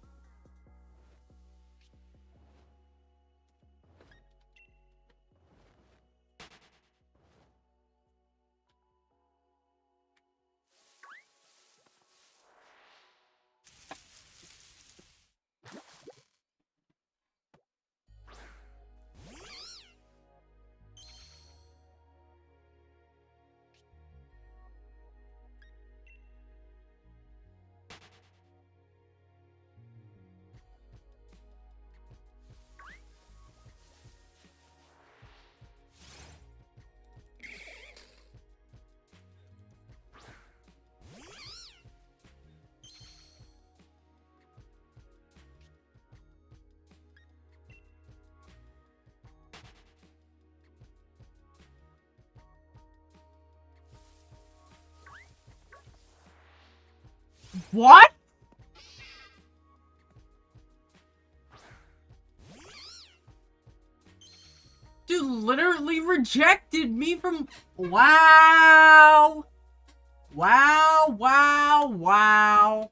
Speaker 1: What? Dude literally rejected me from... Wow. Wow, wow, wow.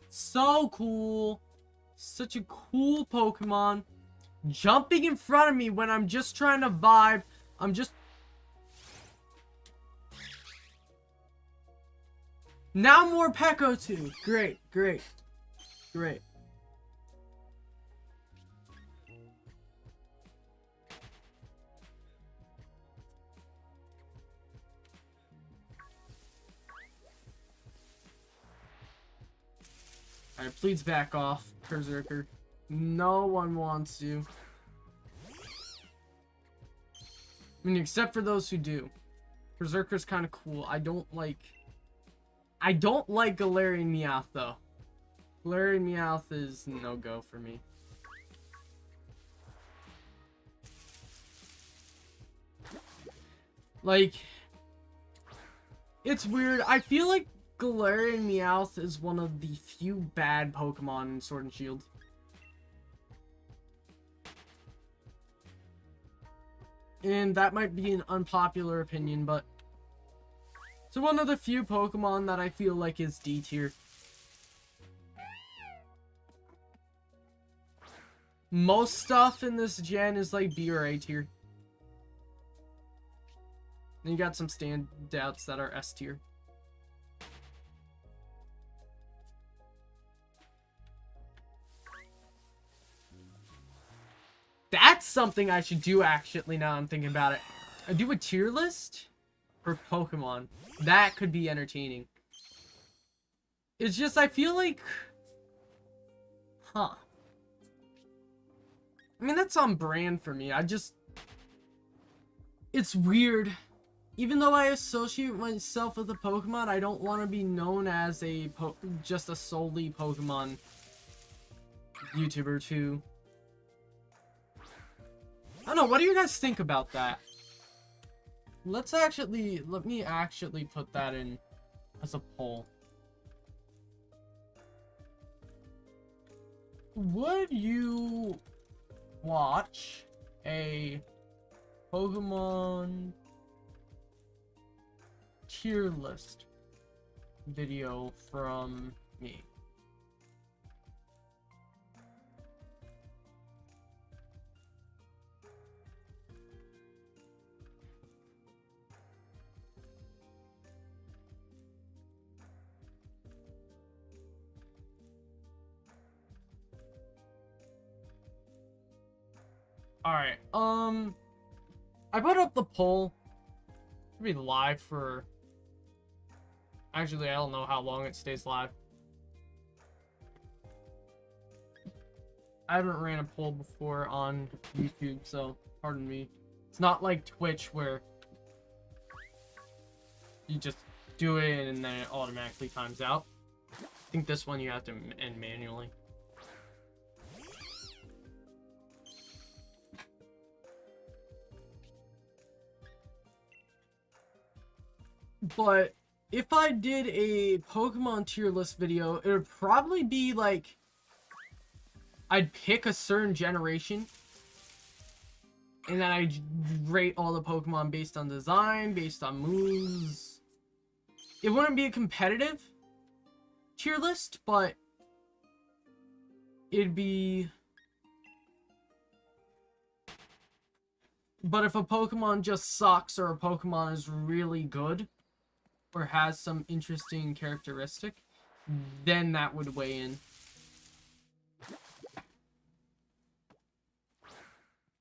Speaker 1: So cool. Such a cool Pokemon. Jumping in front of me when I'm just trying to vibe. I'm just... Now more Peko too. Great, great, great. Alright, please back off, Berserker. No one wants you. I mean, except for those who do. Berserker's kind of cool. I don't like Galarian Meowth, though. Galarian Meowth is no-go for me. Like, it's weird. I feel like Galarian Meowth is one of the few bad Pokemon in Sword and Shield. And that might be an unpopular opinion, but it's one of the few Pokemon that I feel like is D tier. Most stuff in this gen is like B or A tier. Then you got some standouts that are S tier. That's something I should do, actually, now I'm thinking about it. I do a tier list for Pokemon. That could be entertaining. It's just, I feel like... Huh. I mean, that's on brand for me. It's weird. Even though I associate myself with a Pokemon, I don't want to be known as just a solely Pokemon YouTuber, too. I don't know, what do you guys think about that? Let me actually put that in as a poll. Would you watch a Pokemon tier list video from me? Alright, I put up the poll. It'll be live for... Actually, I don't know how long it stays live. I haven't ran a poll before on YouTube, so pardon me. It's not like Twitch where you just do it and then it automatically times out. I think this one you have to end manually. But if I did a Pokemon tier list video, it would probably be like, I'd pick a certain generation, and then I'd rate all the Pokemon based on design, based on moves. It wouldn't be competitive, tier list, but it'd be... But if a Pokemon just sucks or a Pokemon is really good or has some interesting characteristic, then that would weigh in.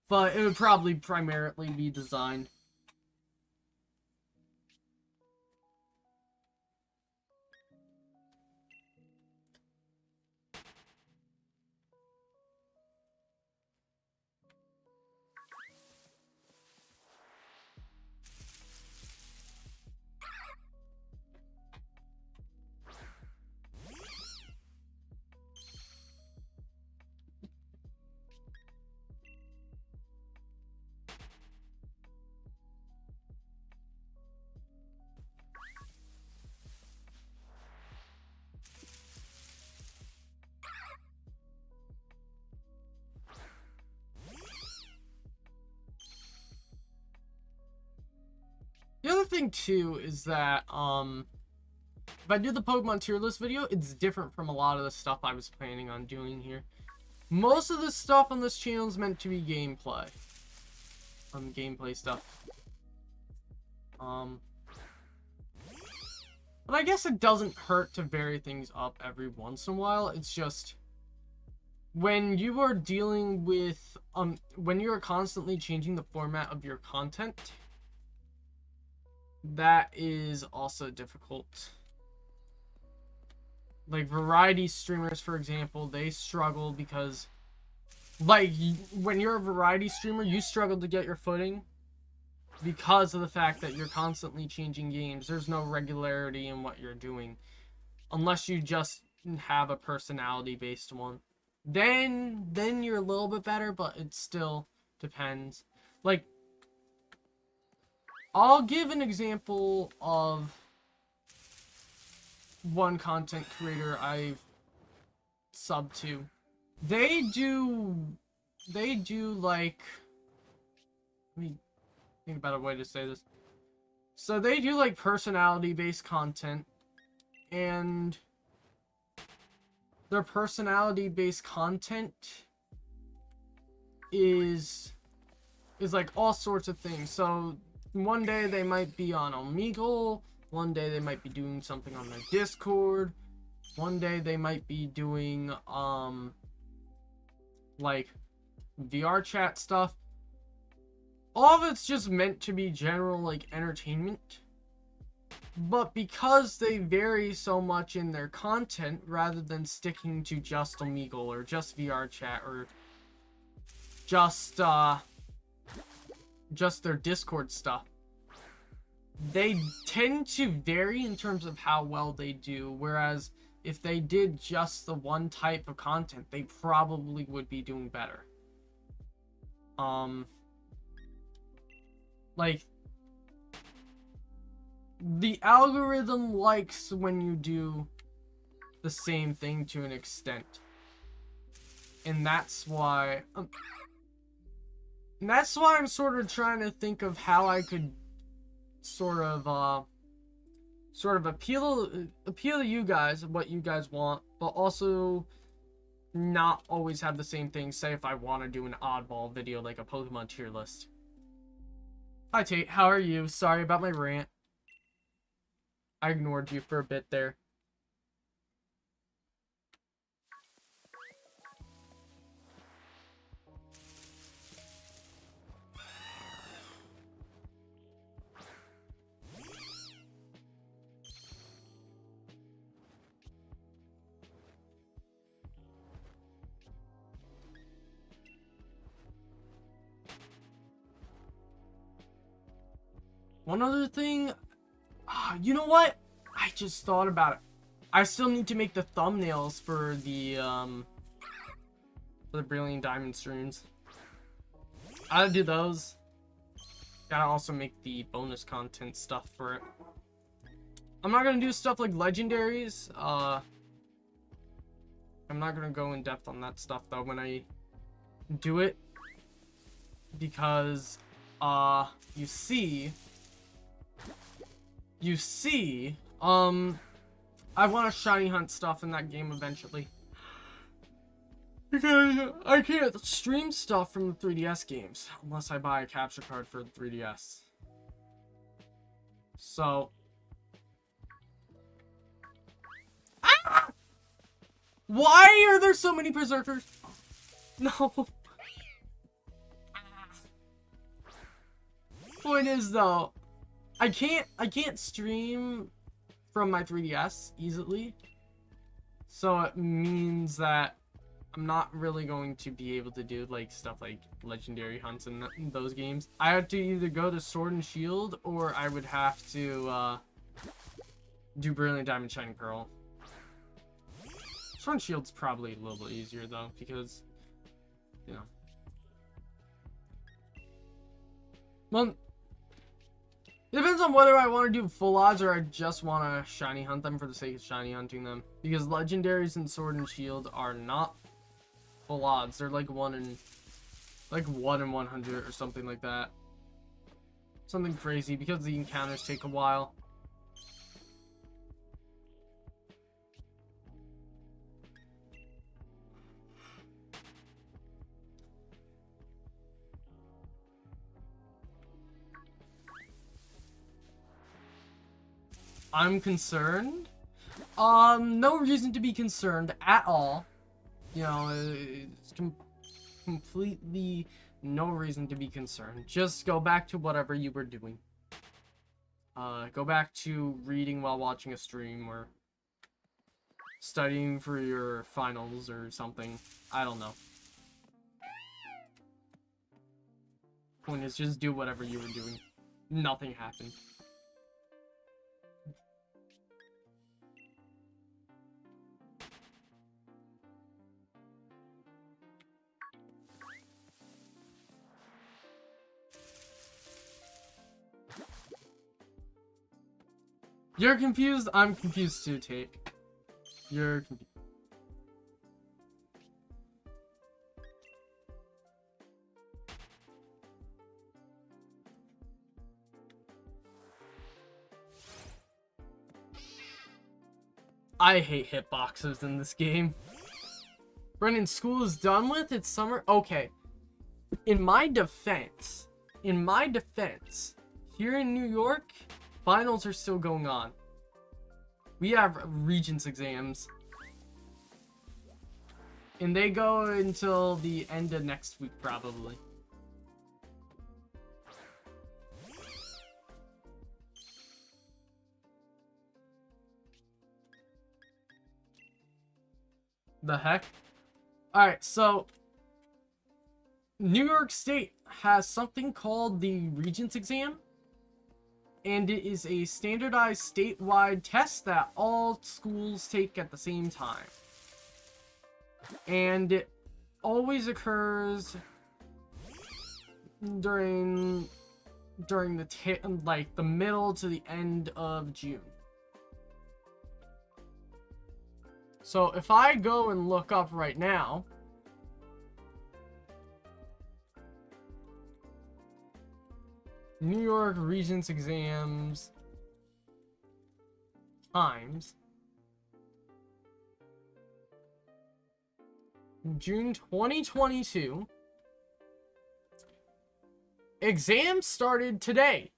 Speaker 1: But it would probably primarily be design. The other thing too is that if I do the Pokemon tier list video, it's different from a lot of the stuff I was planning on doing here. Most of the stuff on this channel is meant to be gameplay. Gameplay stuff. But I guess it doesn't hurt to vary things up every once in a while. It's just when you are dealing with when you are constantly changing the format of your content, that is also difficult. Like variety streamers, for example, they struggle because, like, when you're a variety streamer, you struggle to get your footing because of the fact that you're constantly changing games. There's no regularity in what you're doing unless you just have a personality-based one. Then you're a little bit better, but it still depends. Like, I'll give an example of one content creator I've subbed to. They do like, let me think about a way to say this. So they do like personality-based content, and their personality-based content is like all sorts of things. So one day they might be on Omegle, one day they might be doing something on their Discord, one day they might be doing like VR chat stuff. All of it's just meant to be general like entertainment. But because they vary so much in their content, rather than sticking to just Omegle or just VR chat or just their Discord stuff, they tend to vary in terms of how well they do. Whereas if they did just the one type of content, they probably would be doing better. Like, the algorithm likes when you do the same thing to an extent. And that's why I'm sort of trying to think of how I could sort of appeal to you guys, what you guys want, but also not always have the same thing. Say if I want to do an oddball video like a Pokemon tier list. Hi Tate, how are you? Sorry about my rant. I ignored you for a bit there. One other thing, you know what? I just thought about it. I still need to make the thumbnails for the Brilliant Diamond streams. I gotta do those. Gotta also make the bonus content stuff for it. I'm not gonna do stuff like legendaries. I'm not gonna go in depth on that stuff though when I do it, because you see, I want to shiny hunt stuff in that game eventually. Because I can't stream stuff from the 3DS games unless I buy a capture card for the 3DS. So... Ah! Why are there so many berserkers? No. Point is though, I can't stream from my 3DS easily. So it means that I'm not really going to be able to do like stuff like legendary hunts in those games. I have to either go to Sword and Shield or I would have to do Brilliant Diamond Shining Pearl. Sword and Shield's probably a little bit easier though, because you know. Well, it depends on whether I want to do full odds or I just want to shiny hunt them for the sake of shiny hunting them. Because legendaries in Sword and Shield are not full odds. They're like 1 in 100 or something like that. Something crazy because the encounters take a while. I'm concerned. No reason to be concerned at all. You know, it's completely no reason to be concerned. Just go back to whatever you were doing. Go back to reading while watching a stream or studying for your finals or something. I don't know. Point is, just do whatever you were doing. Nothing happened. You're confused? I'm confused too, Take. You're confused. I hate hitboxes in this game. Brennan, school is done with? It's summer? Okay. In my defense, here in New York, finals are still going on. We have Regents exams. And they go until the end of next week, probably. The heck? Alright, so New York State has something called the Regents exam. And it is a standardized statewide test that all schools take at the same time. And it always occurs during the middle to the end of June. So if I go and look up right now, New York Regents exams times June 2022. Exams started today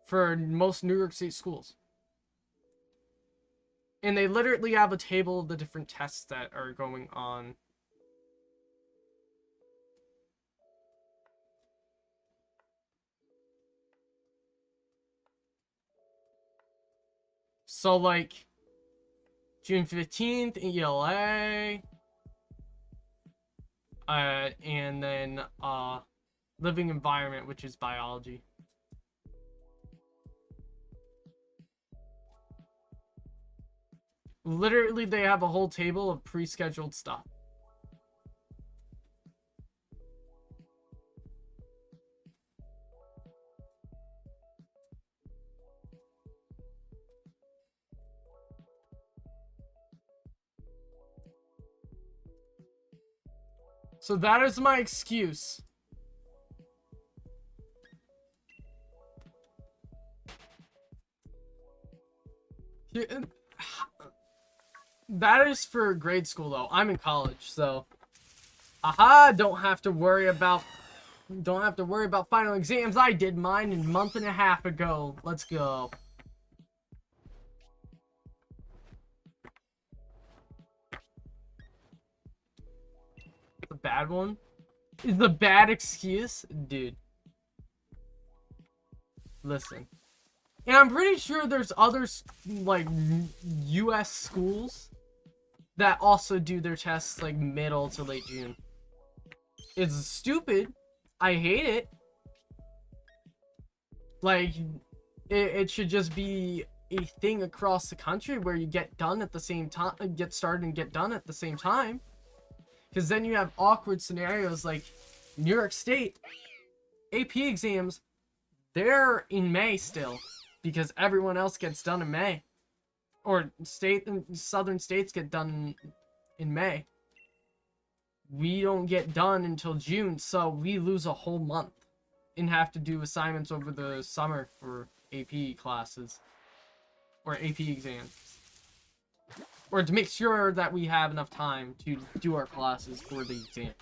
Speaker 1: for most New York State schools. And they literally have a table of the different tests that are going on. So, like, June 15th, ELA. And then, living environment, which is biology. Literally, they have a whole table of pre-scheduled stuff. So that is my excuse. That is for grade school though. I'm in college, so aha, don't have to worry about final exams. I did mine a month and a half ago. Let's go. The bad one is the bad excuse, dude. Listen, and I'm pretty sure there's other like U.S. schools that also do their tests like middle to late June. It's stupid. I hate it. Like, it should just be a thing across the country where you get done at the same time, get started and get done at the same time. Because then you have awkward scenarios like New York State AP exams, they're in May still because everyone else gets done in May. Or southern states get done in May. We don't get done until June, so we lose a whole month and have to do assignments over the summer for AP classes or AP exams. Or to make sure that we have enough time to do our classes for the exam.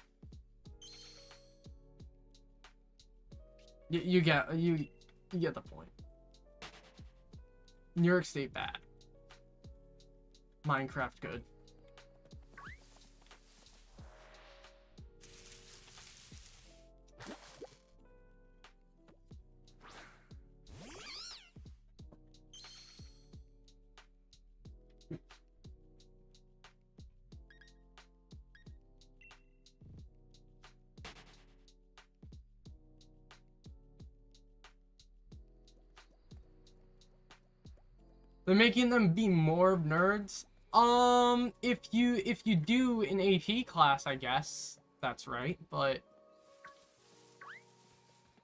Speaker 1: You get the point. New York State bad. Minecraft good. They're making them be more nerds. If you do an AP class, I guess that's right, but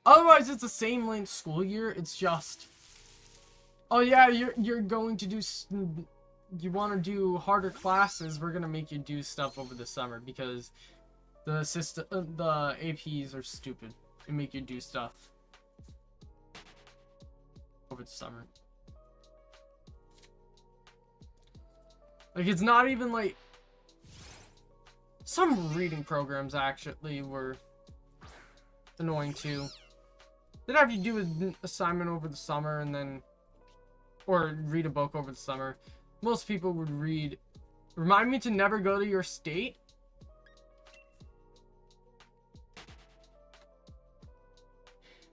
Speaker 1: otherwise it's the same length school year. It's just, oh yeah, you're going to do, you want to do harder classes. We're gonna make you do stuff over the summer because the APs are stupid and make you do stuff over the summer. Like, it's not even like some reading programs actually were annoying too. They'd have you do an assignment over the summer and then, or read a book over the summer. Most people would read, remind me to never go to your state.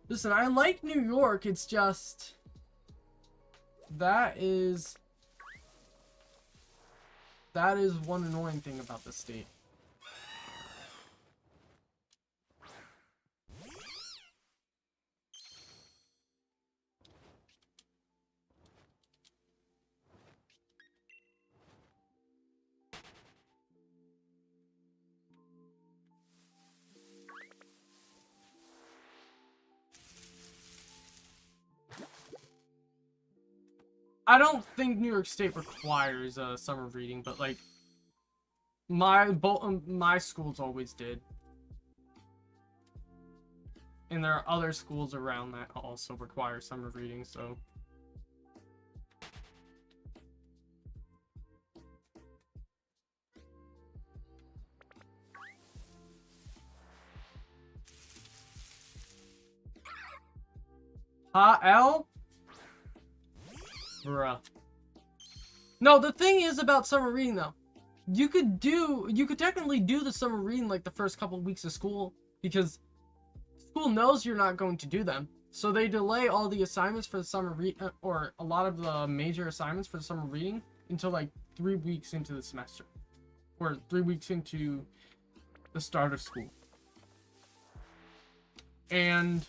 Speaker 1: Listen, I like New York, it's just, that is one annoying thing about the state. I don't think New York State requires summer reading, but like my schools always did, and there are other schools around that also require summer reading. So L. Bruh. No, the thing is about summer reading though, you could technically do the summer reading like the first couple of weeks of school because school knows you're not going to do them, so they delay all the assignments for the summer or a lot of the major assignments for the summer reading until like 3 weeks into the semester or 3 weeks into the start of school. And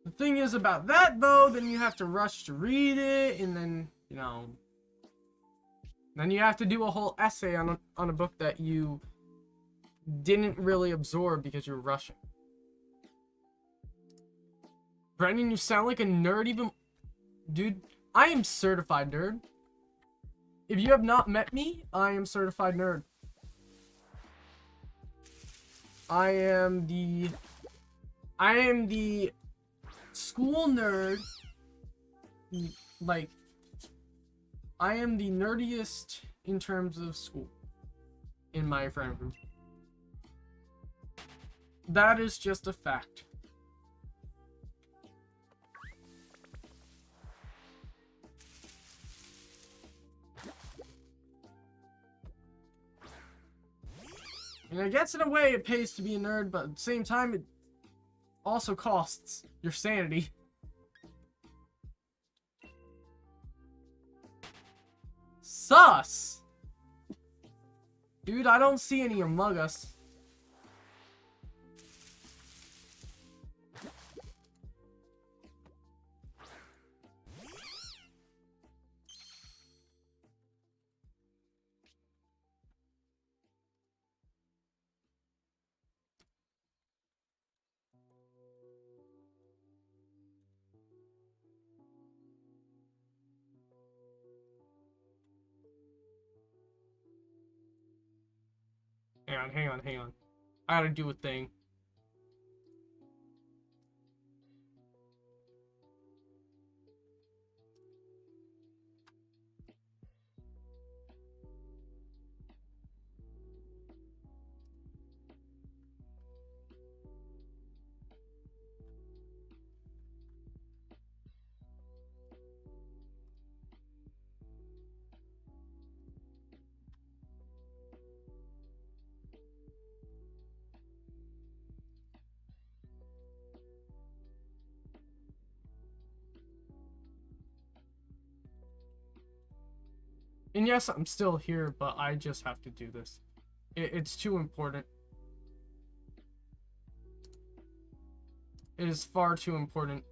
Speaker 1: the thing is about that though, then you have to rush to read it, and then, you know, then you have to do a whole essay on a book that you didn't really absorb because you're rushing. Brendan, you sound like a nerd even. Dude, I am certified nerd. If you have not met me, I am certified nerd. I am the school nerd like, I am the nerdiest in terms of school in my friend group. That is just a fact. And I guess in a way it pays to be a nerd, but at the same time it also costs your sanity. Sus! Dude, I don't see any Among Us. Hang on. I gotta do a thing. And yes, I'm still here, but I just have to do this. It's too important. It is far too important.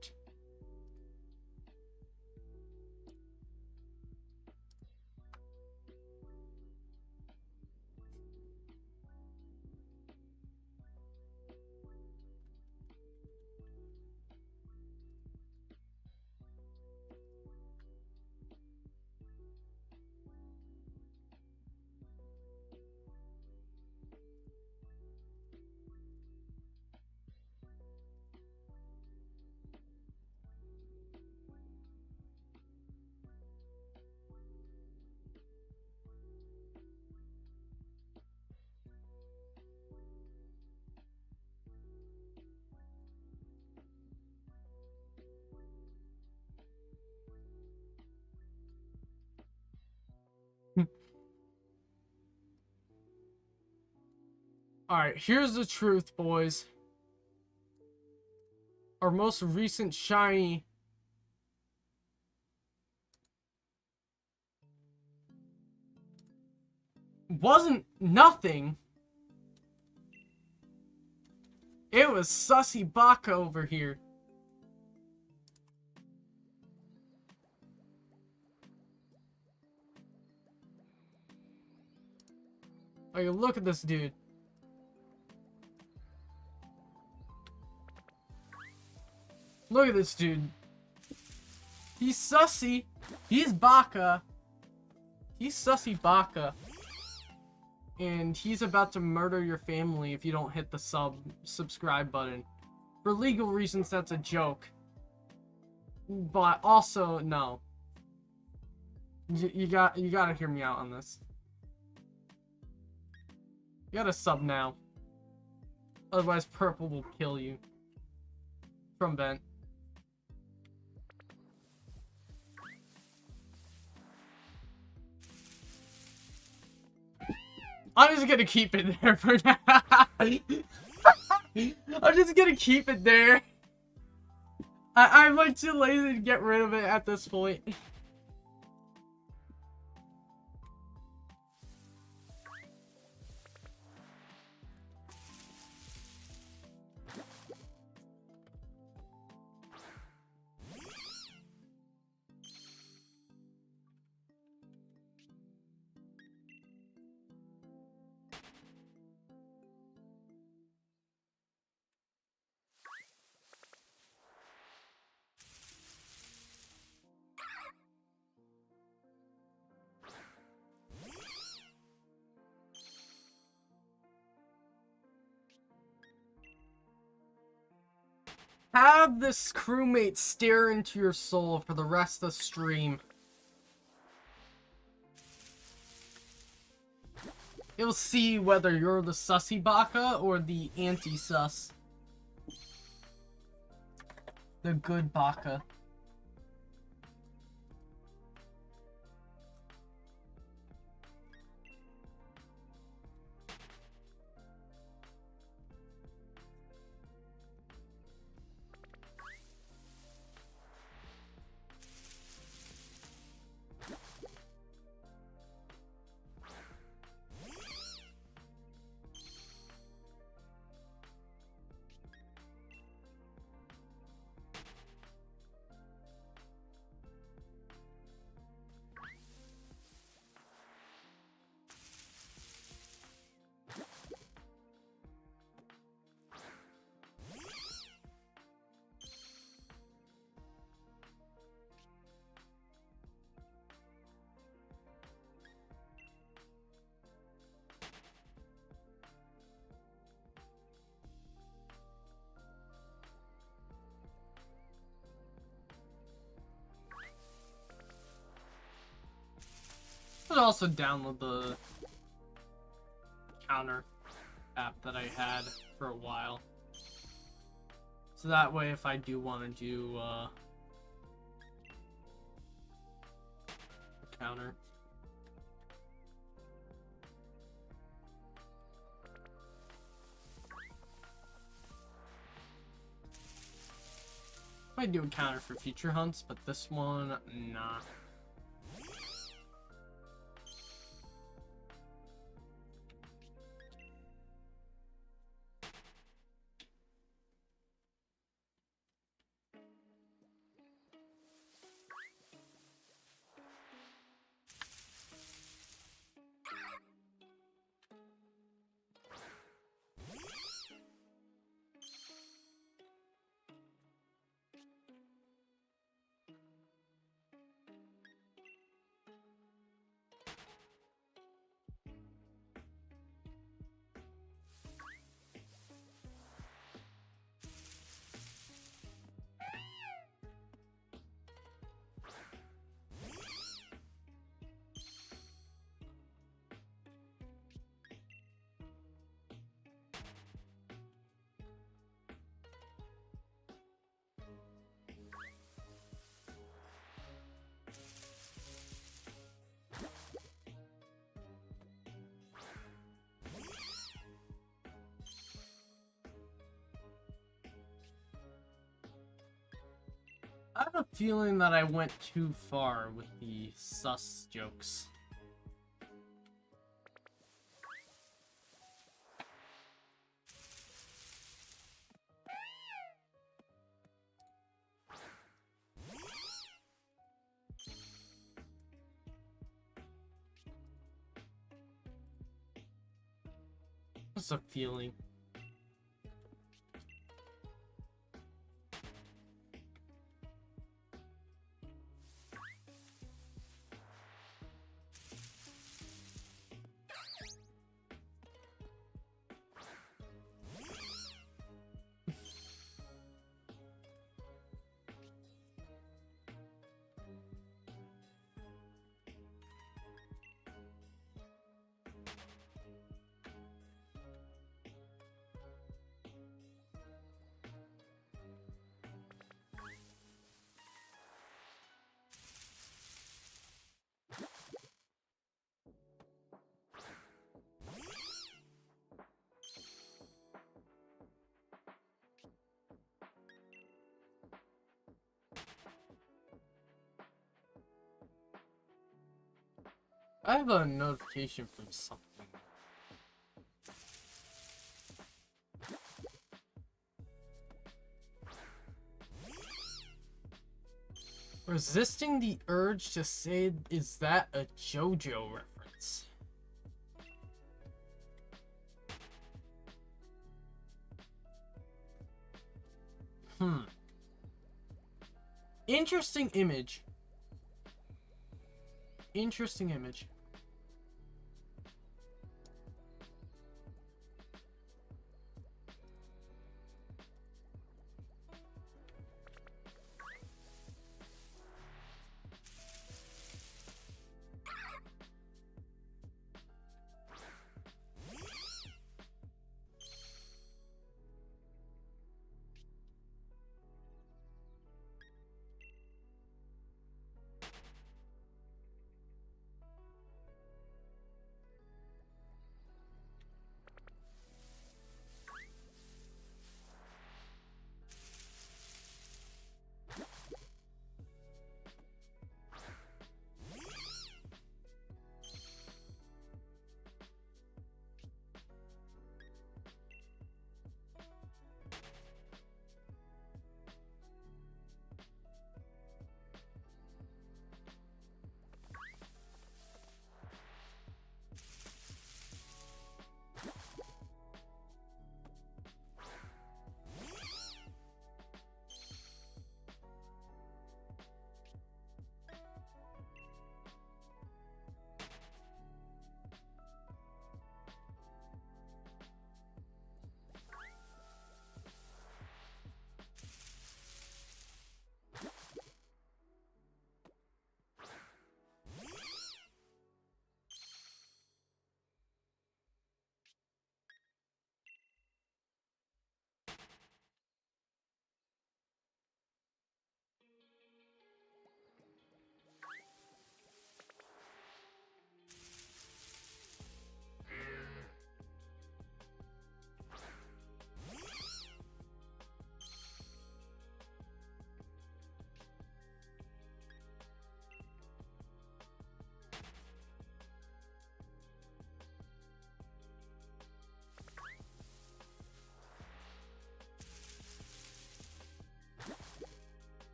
Speaker 1: Alright, here's the truth, boys. Our most recent shiny wasn't nothing. It was Sussy Baka over here. Like, look at this dude. Look at this dude. He's Sussy. He's Baka. He's Sussy Baka. And he's about to murder your family if you don't hit the subscribe button. For legal reasons, that's a joke. But also, no. You gotta hear me out on this. You gotta sub now. Otherwise, Purple will kill you. From Vent. I'm just gonna keep it there for now. I'm just gonna keep it there. I'm like too lazy to get rid of it at this point. Have this crewmate stare into your soul for the rest of the stream. You'll see whether you're the sussy baka or the anti-sus. The good baka. I could also download the counter app that I had for a while. So that way if I do want to do counter. I do a counter for future hunts, but this one, nah. I have a feeling that I went too far with the sus jokes. Just a feeling. I have a notification from something. Resisting the urge to say, is that a JoJo reference? Interesting image. Interesting image.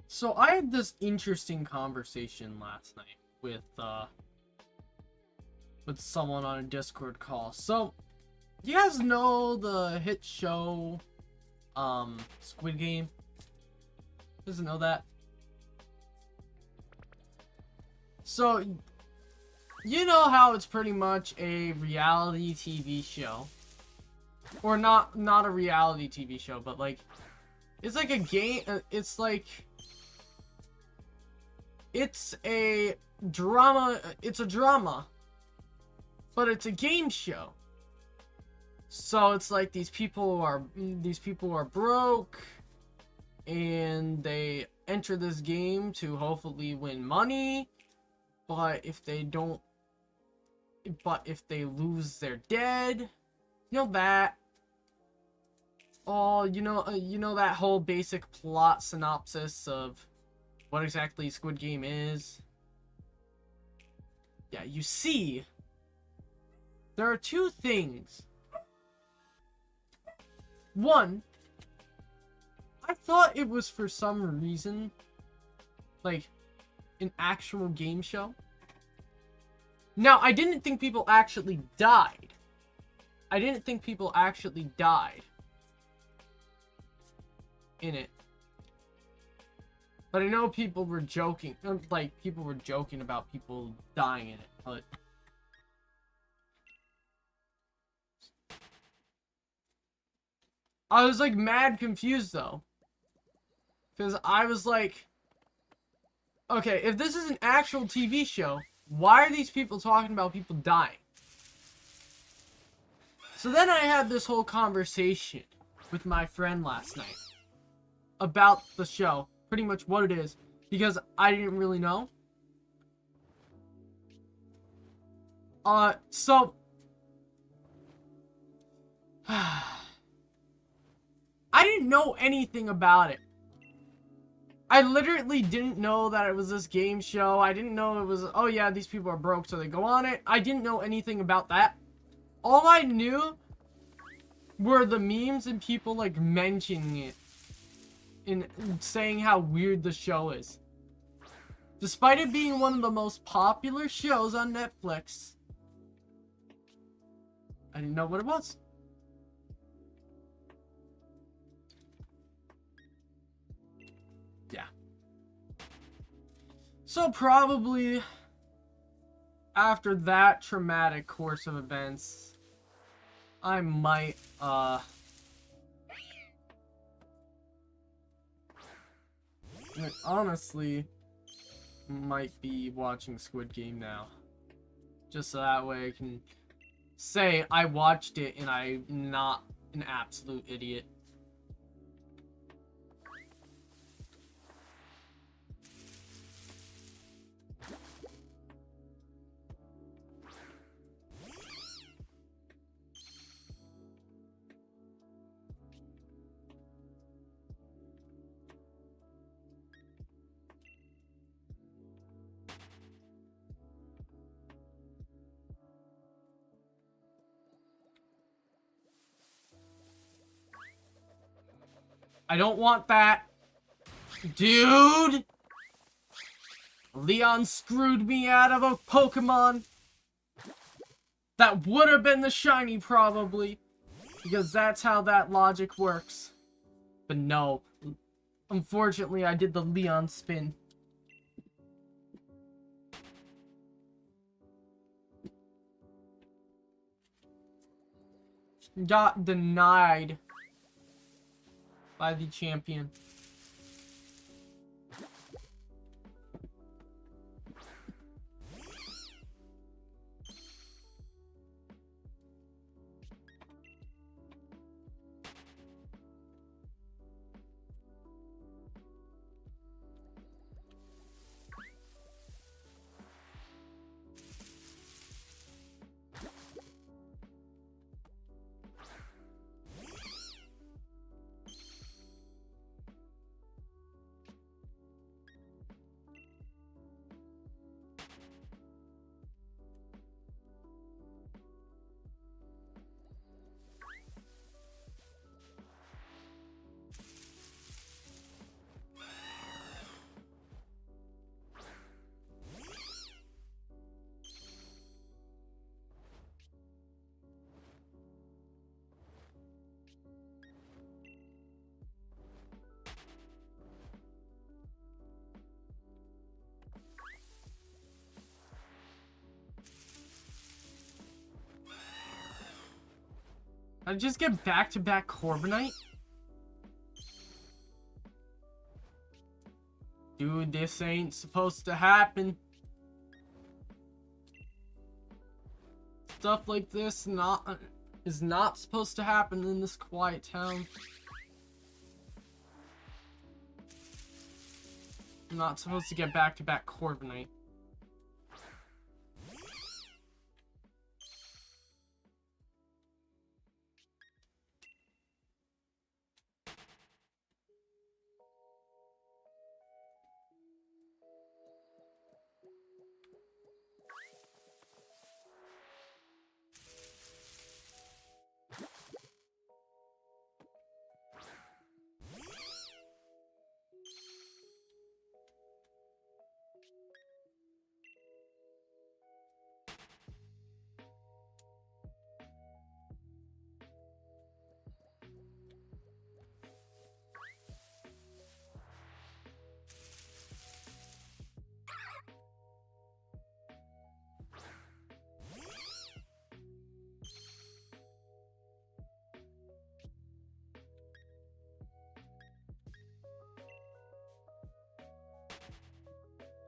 Speaker 1: So I had this interesting conversation last night with someone on a Discord call. So, you guys know the hit show Squid Game? Doesn't know that? So, you know how it's pretty much a reality TV show. Or not a reality TV show, but like it's like a game, it's like it's a drama, but it's a game show. So it's like these people are broke and they enter this game to hopefully win money, but if they lose, they're dead. You know that. Oh, you know that whole basic plot synopsis of what exactly Squid Game is? Yeah, you see, there are two things. One, I thought it was for some reason, like, an actual game show. Now, I didn't think people actually died. In it. But I know people were joking, about people dying in it, but I was like mad confused though. Because I was like, okay, if this is an actual TV show, why are these people talking about people dying? So then I had this whole conversation with my friend last night about the show, pretty much what it is, because I didn't really know. So I didn't know anything about it. I literally didn't know that it was this game show. I didn't know it was, oh yeah, these people are broke, so they go on it. I didn't know anything about that. All I knew were the memes and people like mentioning it and saying how weird the show is. Despite it being one of the most popular shows on Netflix, I didn't know what it was. Yeah. So probably after that traumatic course of events, I might, honestly, might be watching Squid Game now. Just so that way I can say I watched it and I'm not an absolute idiot. I don't want that. Dude! Leon screwed me out of a Pokémon. That would have been the shiny, probably. Because that's how that logic works. But no. Unfortunately, I did the Leon spin. Got denied by the champion. I just get back-to-back Corviknight? Dude, this ain't supposed to happen. Stuff like this is not supposed to happen in this quiet town. I'm not supposed to get back-to-back Corviknight.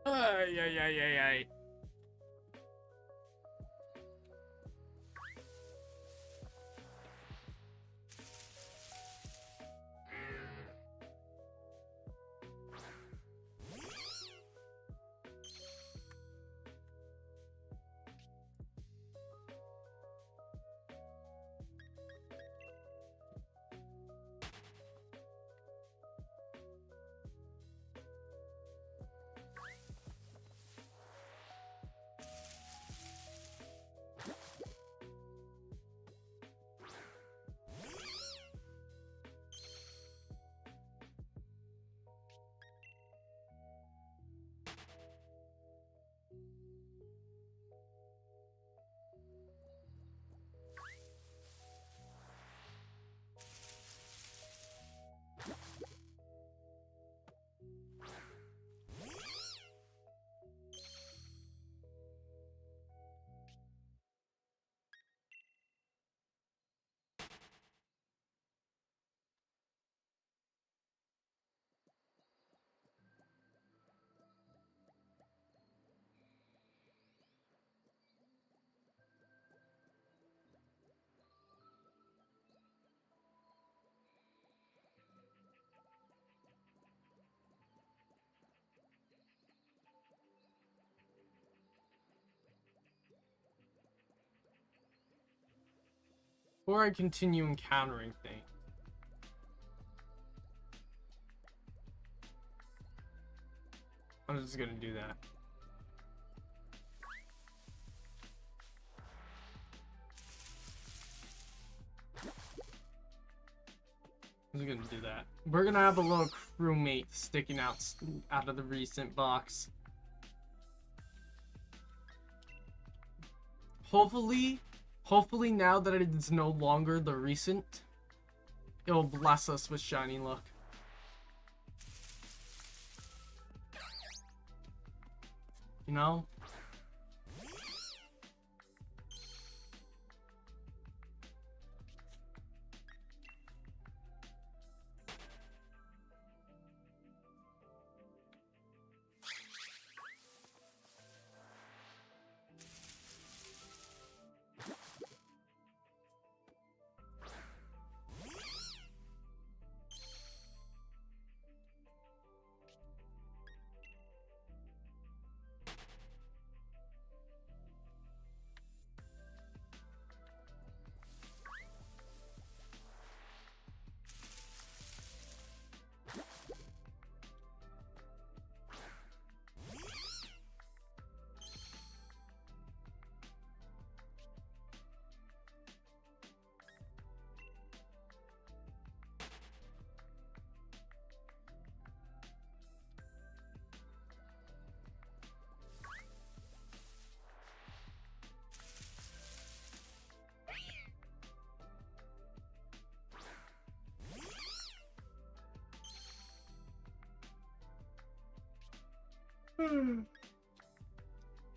Speaker 1: Ay, ay, ay, ay, ay. Before I continue encountering things. I'm just gonna do that. I'm just gonna do that. We're gonna have a little crewmate sticking out of the recent box. Hopefully now that it is no longer the recent, it will bless us with shiny luck. You know?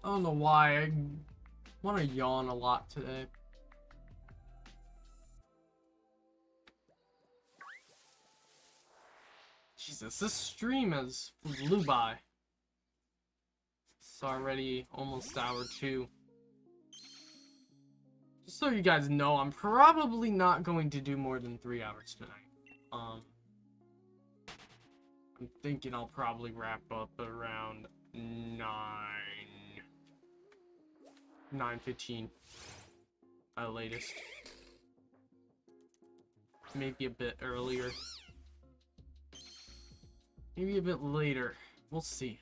Speaker 1: I don't know why, I want to yawn a lot today. Jesus, this stream has flew by. It's already almost hour 2. Just so you guys know, I'm probably not going to do more than 3 hours tonight. I'm thinking I'll probably wrap up around 9:15 at latest. Maybe a bit earlier. Maybe a bit later. We'll see.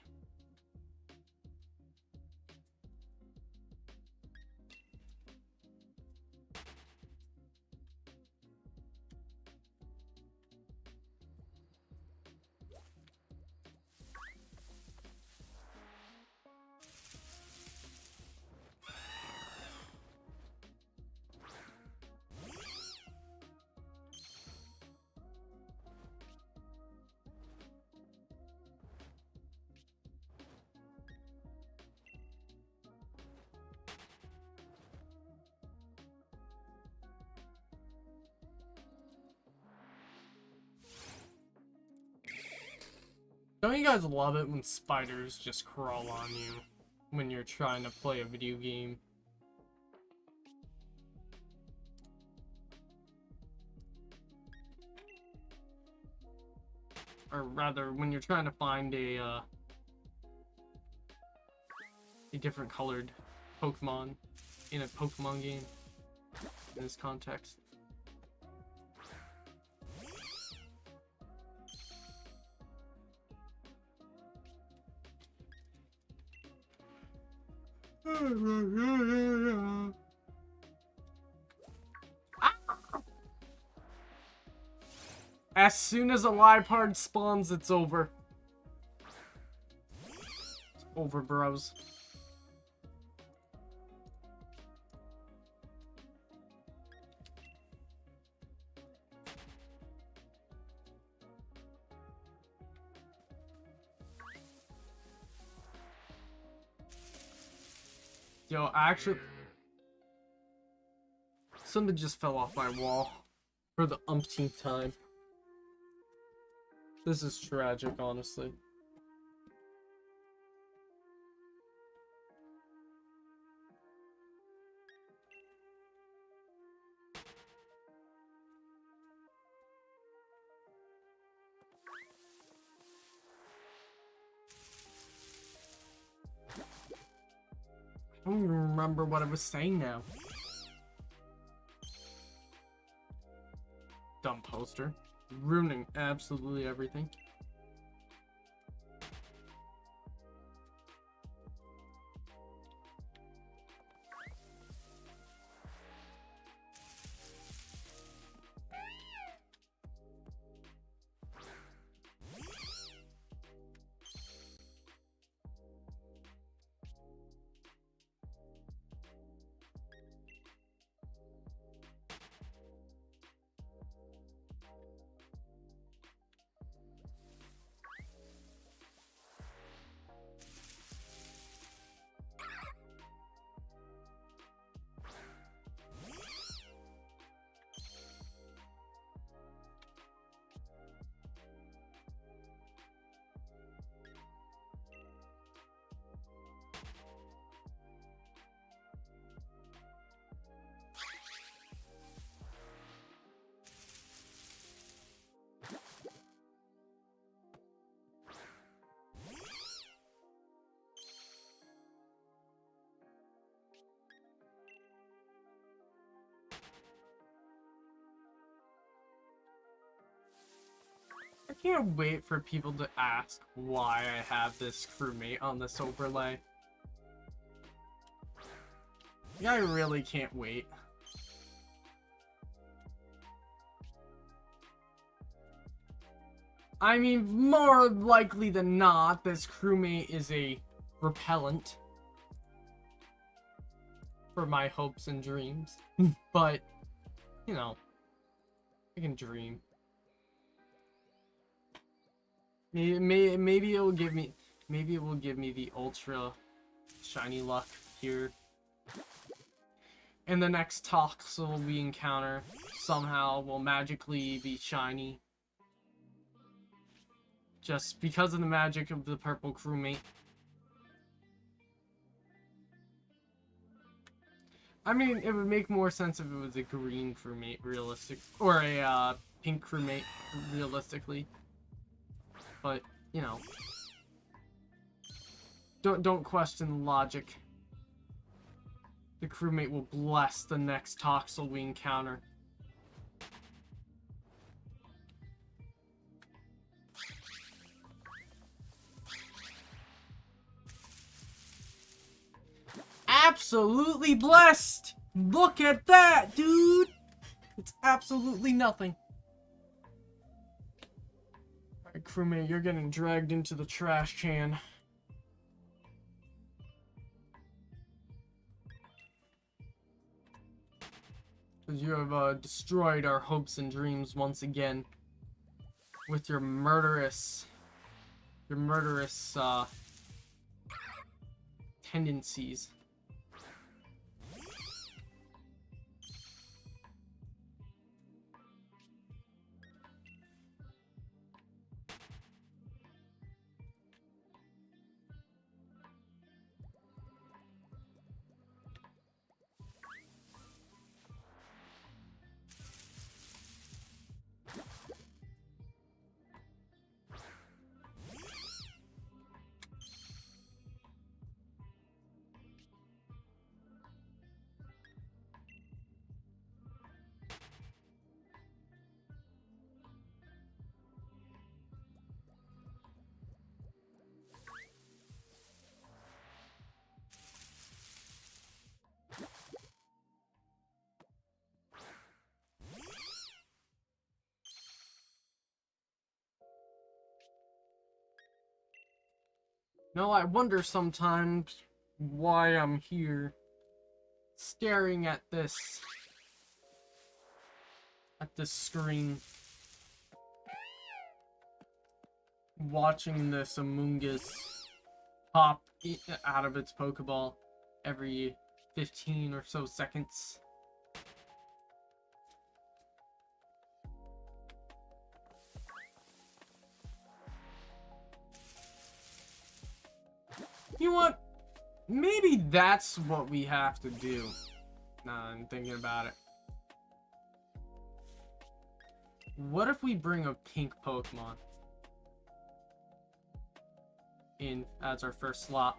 Speaker 1: Don't you guys love it when spiders just crawl on you when you're trying to play a video game? Or rather, when you're trying to find a different colored Pokemon in a Pokemon game in this context. As soon as a Liepard spawns, it's over. It's over, bros. Yo, actually, something just fell off my wall for the umpteenth time. This is tragic, honestly. I don't even remember what I was saying now. Dumb poster. Ruining absolutely everything. I can't wait for people to ask why I have this crewmate on this overlay. Yeah, I really can't wait. I mean, more likely than not, this crewmate is a repellent for my hopes and dreams. But, you know, I can dream. Maybe it will give me, the ultra shiny luck here. And the next Toxel we encounter somehow will magically be shiny. Just because of the magic of the purple crewmate. I mean, it would make more sense if it was a green crewmate, realistic, or a pink crewmate, realistically. But you know, don't question logic. The crewmate will bless the next Toxel we encounter. Absolutely blessed! Look at that, dude! It's absolutely nothing. Alright, crewmate, you're getting dragged into the trash can. Because you have destroyed our hopes and dreams once again. With your murderous tendencies. No, I wonder sometimes why I'm here staring at this screen, watching this Among Us pop out of its Pokeball every 15 or so seconds. You know what? Maybe that's what we have to do. Now I'm thinking about it. What if we bring a pink Pokemon in as our first slot?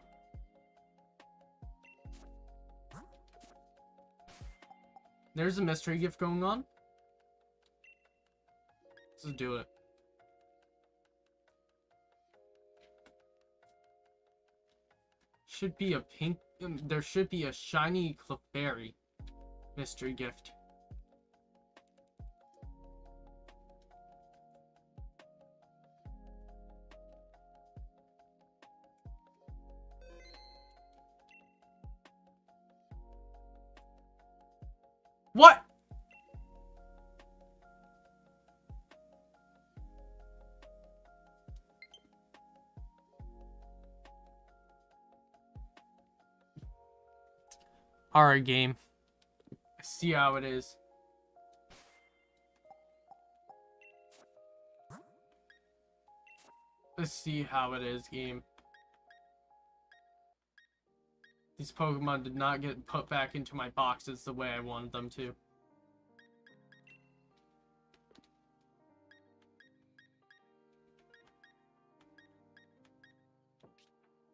Speaker 1: There's a mystery gift going on. Let's do it. Should be a pink. There should be a shiny Clefairy mystery gift. What? Alright, game. I see how it is. Let's see how it is, game. These Pokemon did not get put back into my boxes the way I wanted them to.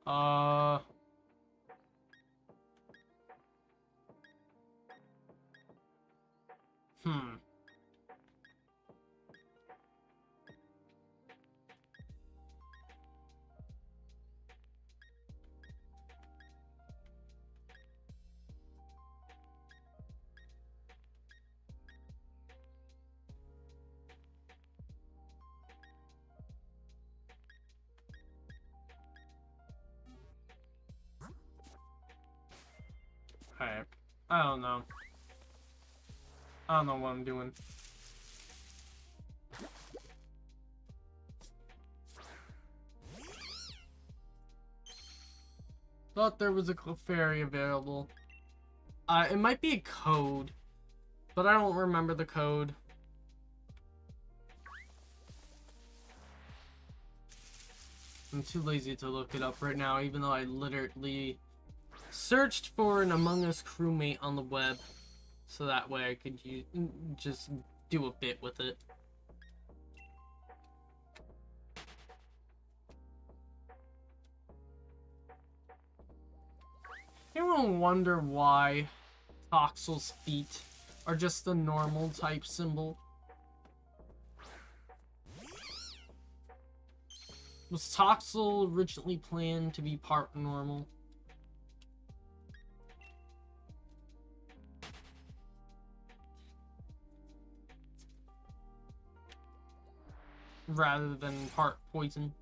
Speaker 1: Alright. I don't know. I don't know what I'm doing. Thought there was a Clefairy available. It might be a code, but I don't remember the code. I'm too lazy to look it up right now, even though I literally searched for an Among Us crewmate on the web, so that way I could just do a bit with it. Anyone wonder why Toxel's feet are just the normal type symbol? Was Toxel originally planned to be part normal? Rather than part poison?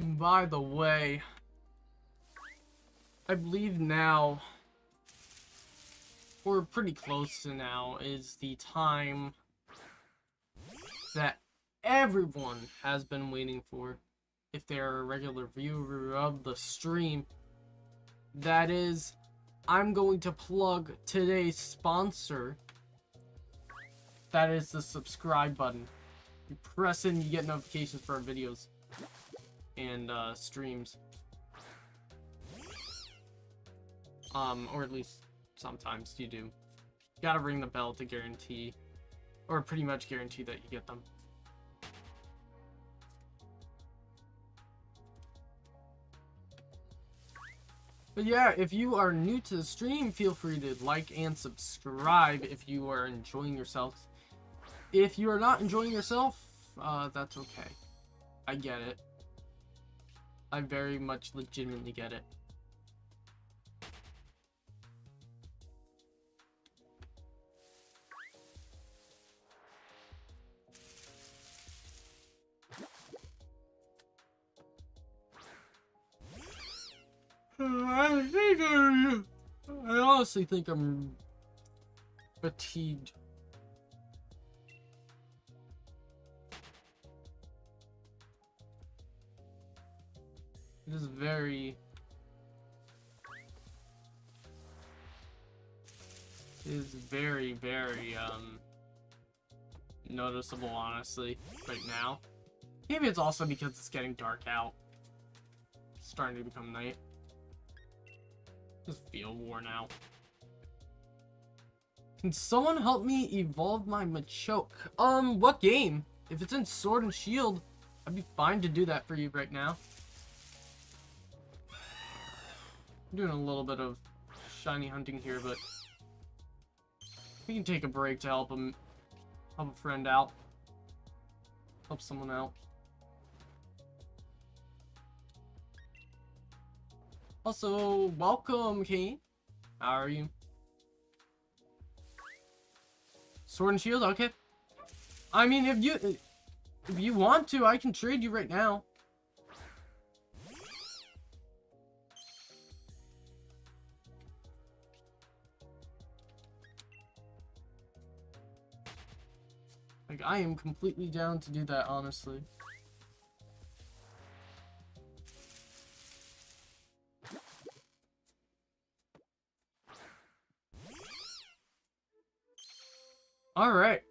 Speaker 1: By the way, I believe now, or pretty close to now, is the time that everyone has been waiting for, if they're a regular viewer of the stream. That is, I'm going to plug today's sponsor. That is the subscribe button. You press it and you get notifications for our videos and streams. Or at least sometimes you do. You gotta ring the bell to guarantee, or pretty much guarantee that you get them. But yeah, if you are new to the stream, feel free to like and subscribe if you are enjoying yourself. If you are not enjoying yourself, that's okay. I get it. I very much legitimately get it. I honestly think I'm fatigued. It is very... very, noticeable, honestly, right now. Maybe it's also because it's getting dark out. It's starting to become night. Just feel worn out. Can someone help me evolve my Machoke? What game? If it's in Sword and Shield, I'd be fine to do that for you right now. I'm doing a little bit of shiny hunting here, but we can take a break to help a friend out. Help someone out. Also, welcome, Kane. How are you? Sword and Shield, okay. I mean, if you want to, I can trade you right now. Like, I am completely down to do that, honestly. Alright.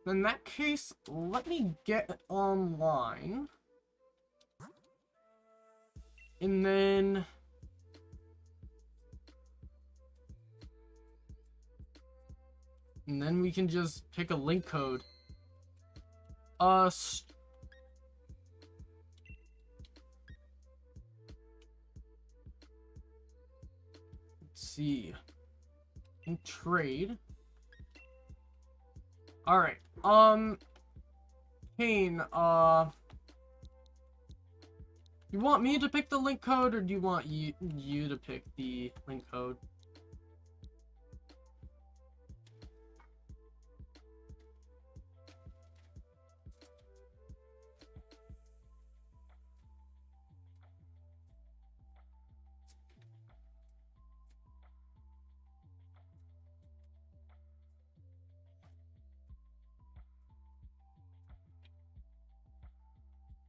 Speaker 1: In that case, let me get online. And then... we can just pick a link code. Let's see. In trade. Alright. Kane, you want me to pick the link code, or do you want you to pick the link code?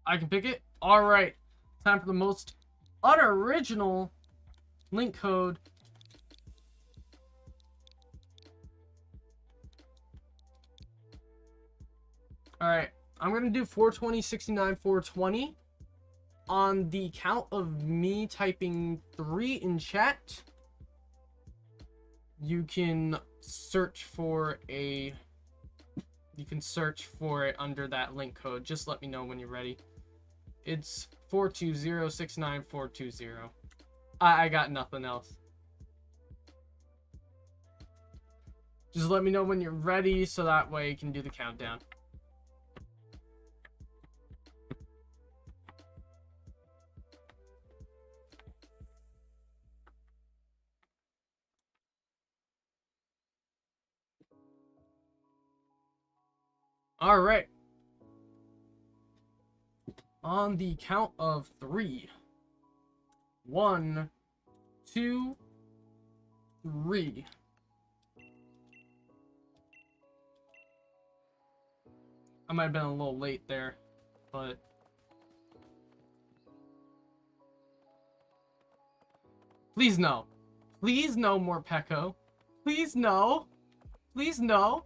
Speaker 1: I can pick it? Alright. Time for the most unoriginal link code. Alright. I'm gonna do 420, 69, 420. On the count of me typing 3 in chat, you can search for it under that link code. Just let me know when you're ready. It's 420-69420. I got nothing else. Just let me know when you're ready so that way you can do the countdown. All right. On the count of 3. 1, 2, 3. I might have been a little late there, but... Please no. Please no more Pecco. Please no. Please no.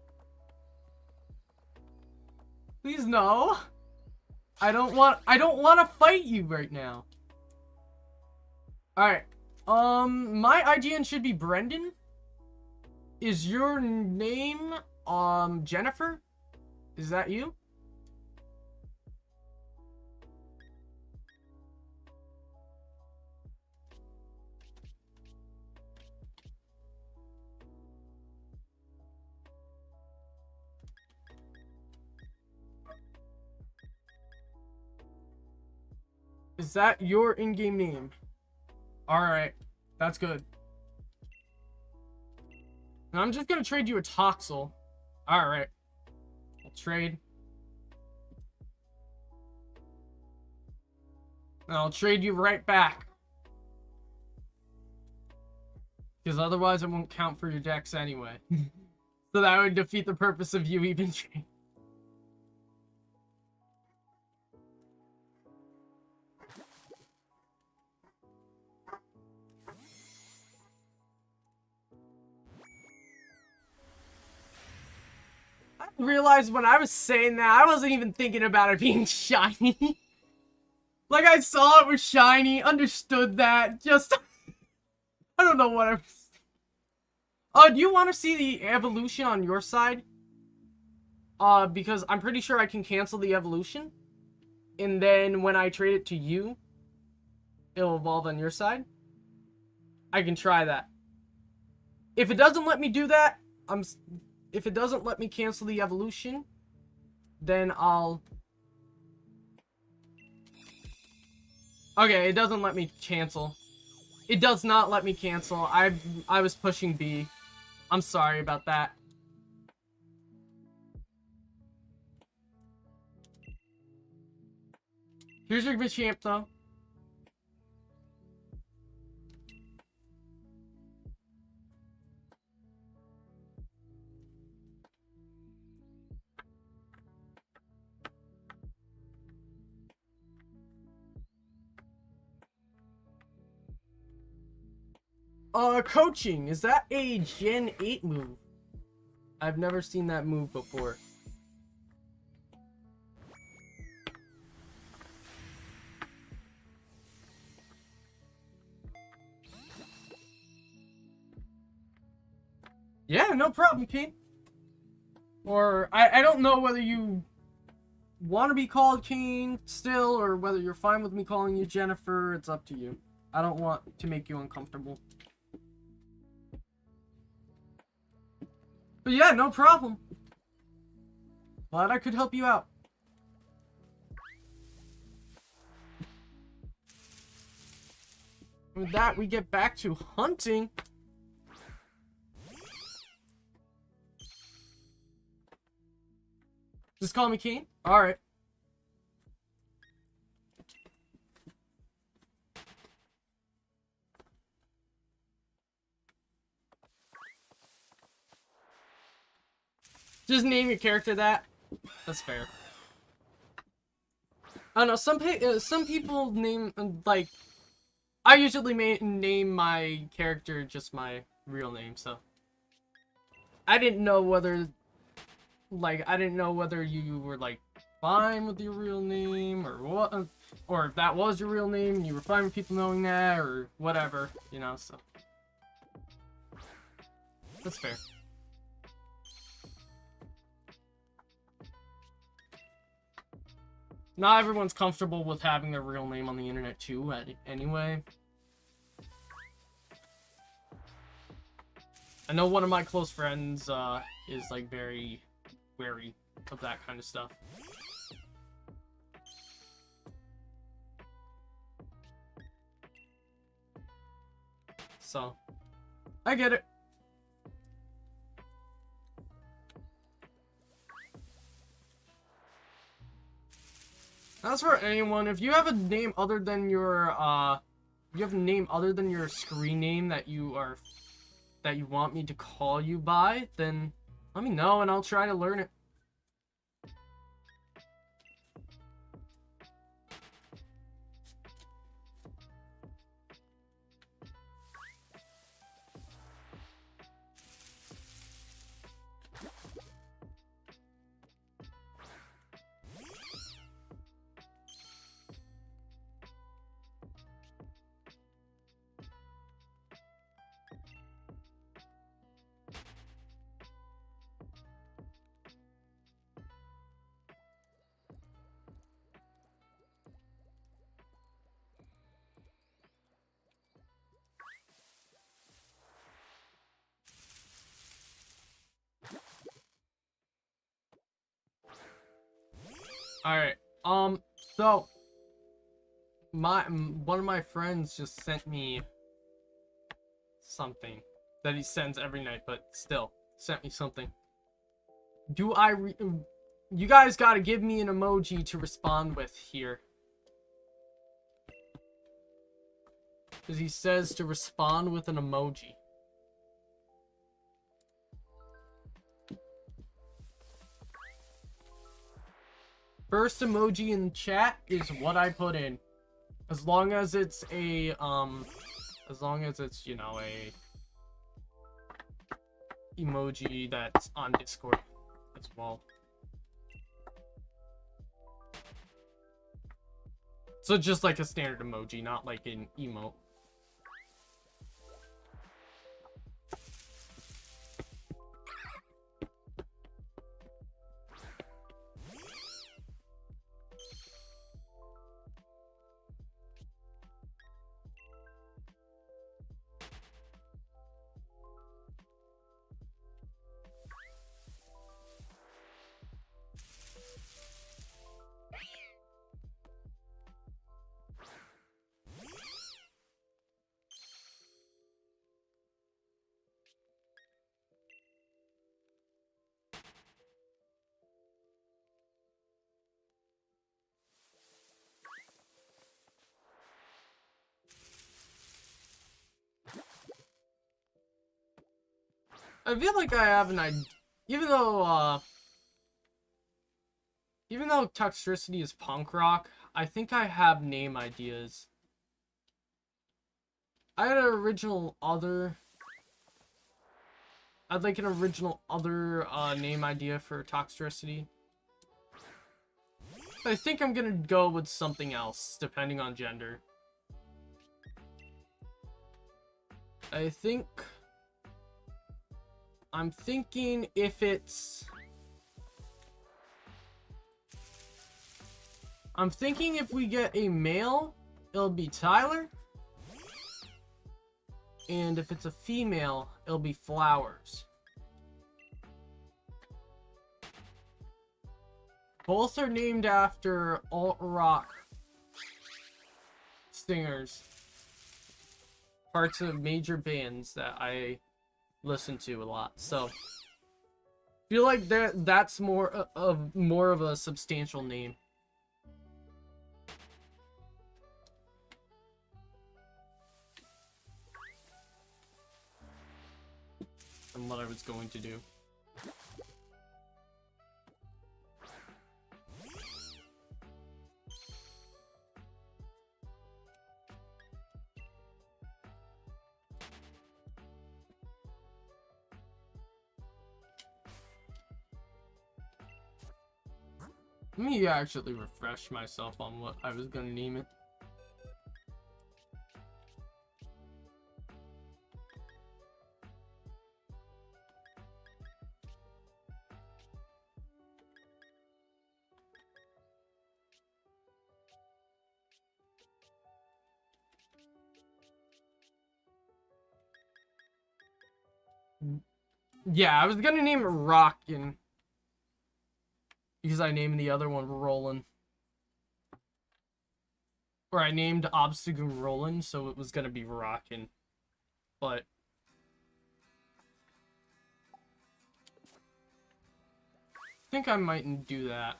Speaker 1: Please no. I don't want to fight you right now. Alright. My IGN should be Brendan. Is your name, Jennifer? Is that you? Is that your in-game name? Alright. That's good. And I'm just gonna trade you a Toxel. Alright. I'll trade. And I'll trade you right back. Because otherwise it won't count for your decks anyway. So that would defeat the purpose of you even trading. I realized when I was saying that, I wasn't even thinking about it being shiny. Like, I saw it was shiny, understood that, just... I don't know what I was... do you want to see the evolution on your side? Because I'm pretty sure I can cancel the evolution. And then when I trade it to you, it'll evolve on your side. I can try that. If it doesn't let me do that, if it doesn't let me cancel the evolution, then I'll... Okay, it doesn't let me cancel. It does not let me cancel. I was pushing B. I'm sorry about that. Here's your Machamp, though. Coaching. Is that a Gen 8 move? I've never seen that move before. Yeah, no problem, Kane. Or, I don't know whether you want to be called Kane still, or whether you're fine with me calling you Jennifer. It's up to you. I don't want to make you uncomfortable. But yeah, no problem. Glad I could help you out. With that, we get back to hunting. Just call me Kane? Alright. Just name your character that. That's fair. I don't know. Some people name like I usually name my character just my real name. So I didn't know whether you were like fine with your real name or what, or if that was your real name and you were fine with people knowing that or whatever, you know. So that's fair. Not everyone's comfortable with having their real name on the internet too, anyway. I know one of my close friends is like very wary of that kind of stuff. So, I get it. As for anyone, if you have a name other than your screen name that you want me to call you by, then let me know and I'll try to learn it. Alright, so one of my friends just sent me something that he sends every night, but still sent me something. You guys gotta give me an emoji to respond with here. Because he says to respond with an emoji. First emoji in chat is what I put in. As long as it's a, you know, a emoji that's on Discord as well. So just like a standard emoji, not like an emote. I feel like I have an idea, even though Toxicity is punk rock, I think I have name ideas. I had an original other. I'd like an original other name idea for Toxicity. I think I'm gonna go with something else, depending on gender. I'm thinking if it's... I'm thinking if we get a male, it'll be Tyler. And if it's a female, it'll be Flowers. Both are named after alt-rock singers. Parts of major bands that I listen to a lot. So, feel like that's more of a substantial name. Than what I was going to do. Let me actually refresh myself on what I was gonna name it. Yeah, I was gonna name it Rockin'. Because I named the other one Rollin'. Or I named Obstagoon Rollin', so it was gonna be Rockin'. But I think I mightn't do that.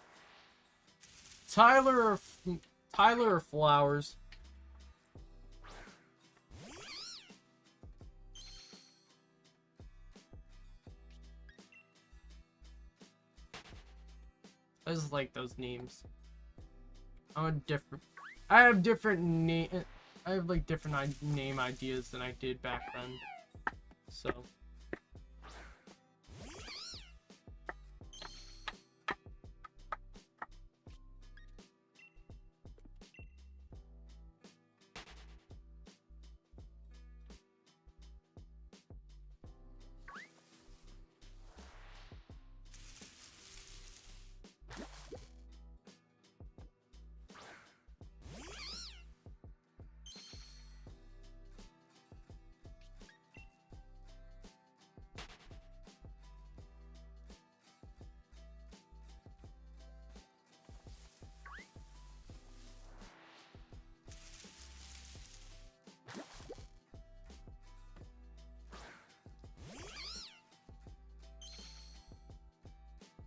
Speaker 1: Tyler or Flowers? I just like those names. I have different name. I have like different name ideas than I did back then. So.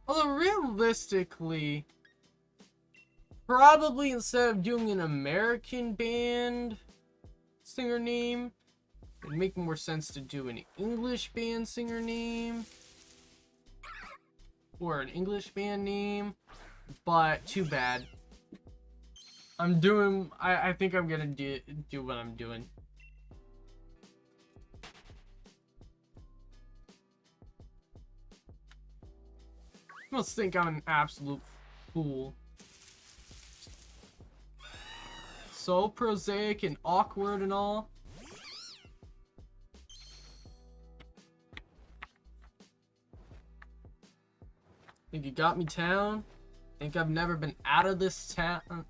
Speaker 1: Although realistically, probably instead of doing an American band singer name, it'd make more sense to do an English band singer name. Or an English band name. But too bad. I think I'm gonna do what I'm doing. You must think I'm an absolute fool. So prosaic and awkward and all. Think you got me, town? Think I've never been out of this town?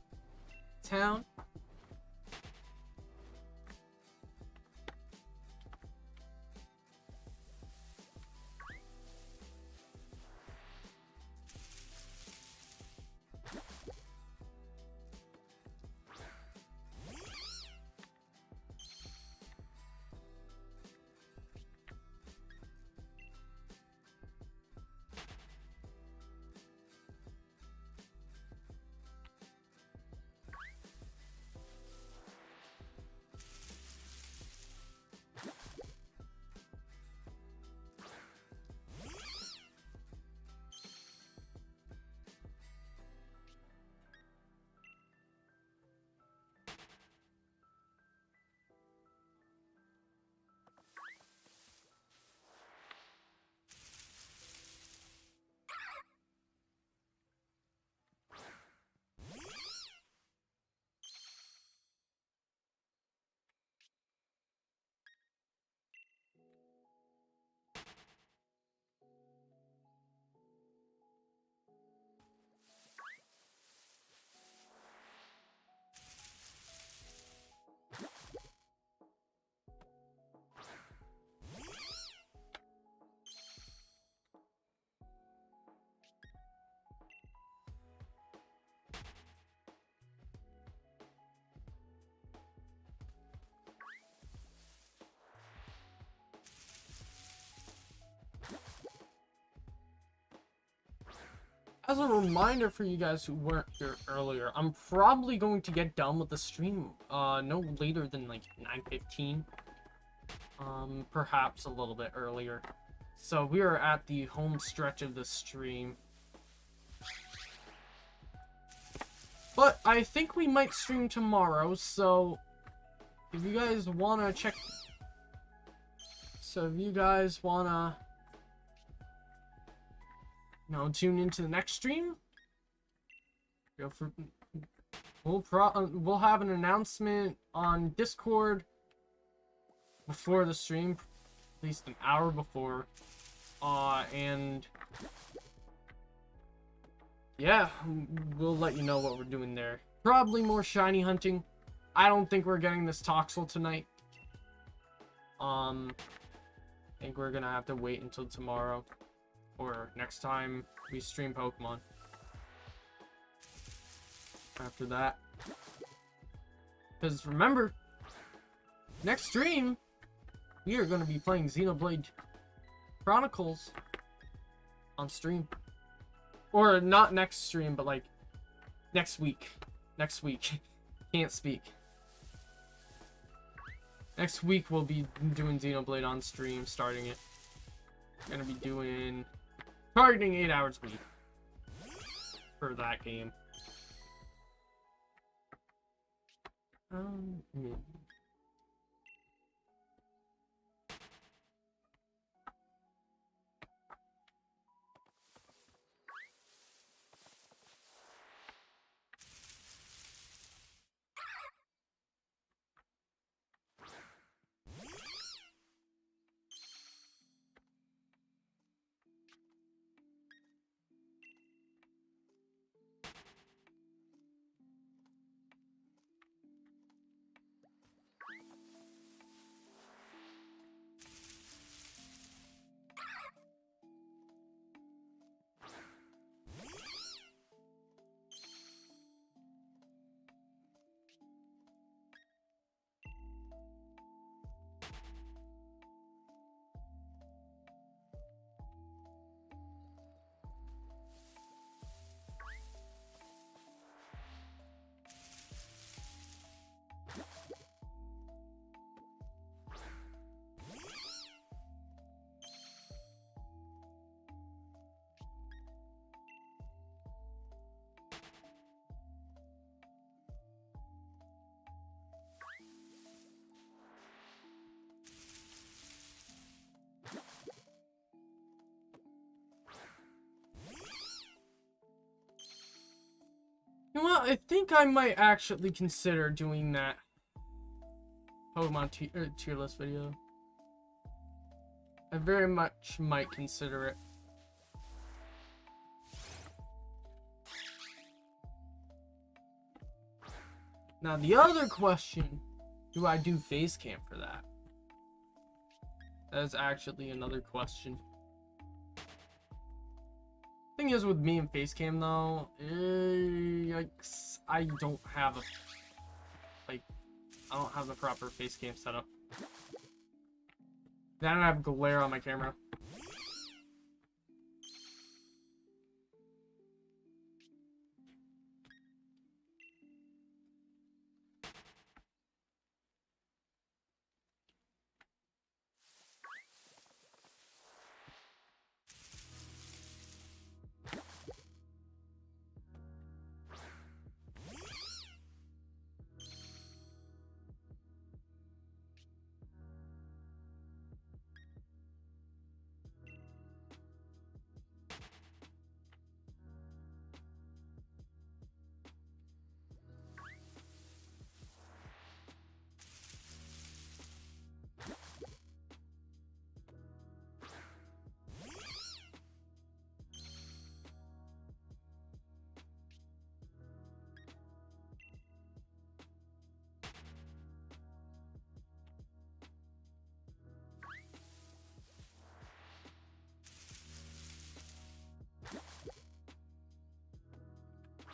Speaker 1: As a reminder for you guys who weren't here earlier, I'm probably going to get done with the stream no later than like 9:15. Perhaps a little bit earlier. So we are at the home stretch of the stream. But I think we might stream tomorrow, so if you guys wanna check... So if you guys wanna... tune into the next stream, We'll have an announcement on Discord before the stream, at least an hour before. And yeah, we'll let you know what we're doing there. Probably more shiny hunting. I don't think we're getting this Toxel tonight. I think we're gonna have to wait until tomorrow or next time we stream Pokemon. After that, because remember, next stream we are going to be playing Xenoblade Chronicles on stream, or not next stream, but like next week. Can't speak. Next week we'll be doing Xenoblade on stream, starting it. Gonna be targeting 8 hours a week for that game. Yeah. You know what? I think I might actually consider doing that Pokemon tier list video. I very much might consider it. Now the other question, do I do face cam for that? That is actually another question. Thing is with me and face cam though, I don't have the proper face cam setup. Then I have glare on my camera.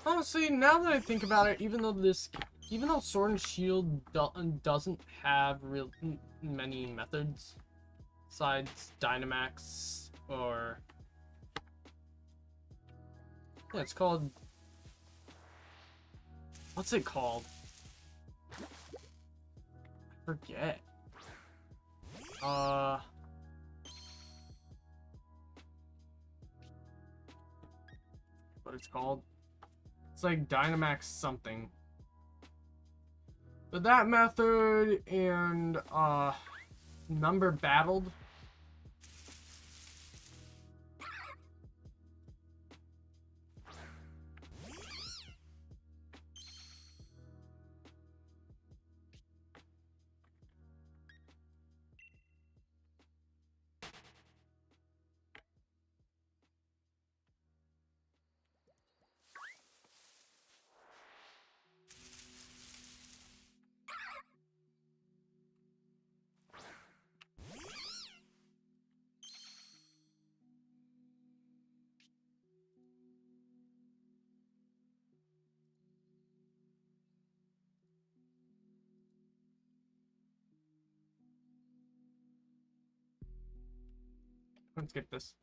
Speaker 1: Honestly, now that I think about it, even though Sword and Shield doesn't have many methods, besides Dynamax or yeah, it's called. What's it called? I forget. What it's called? It's like Dynamax something. But that method and number battled. Let's get this.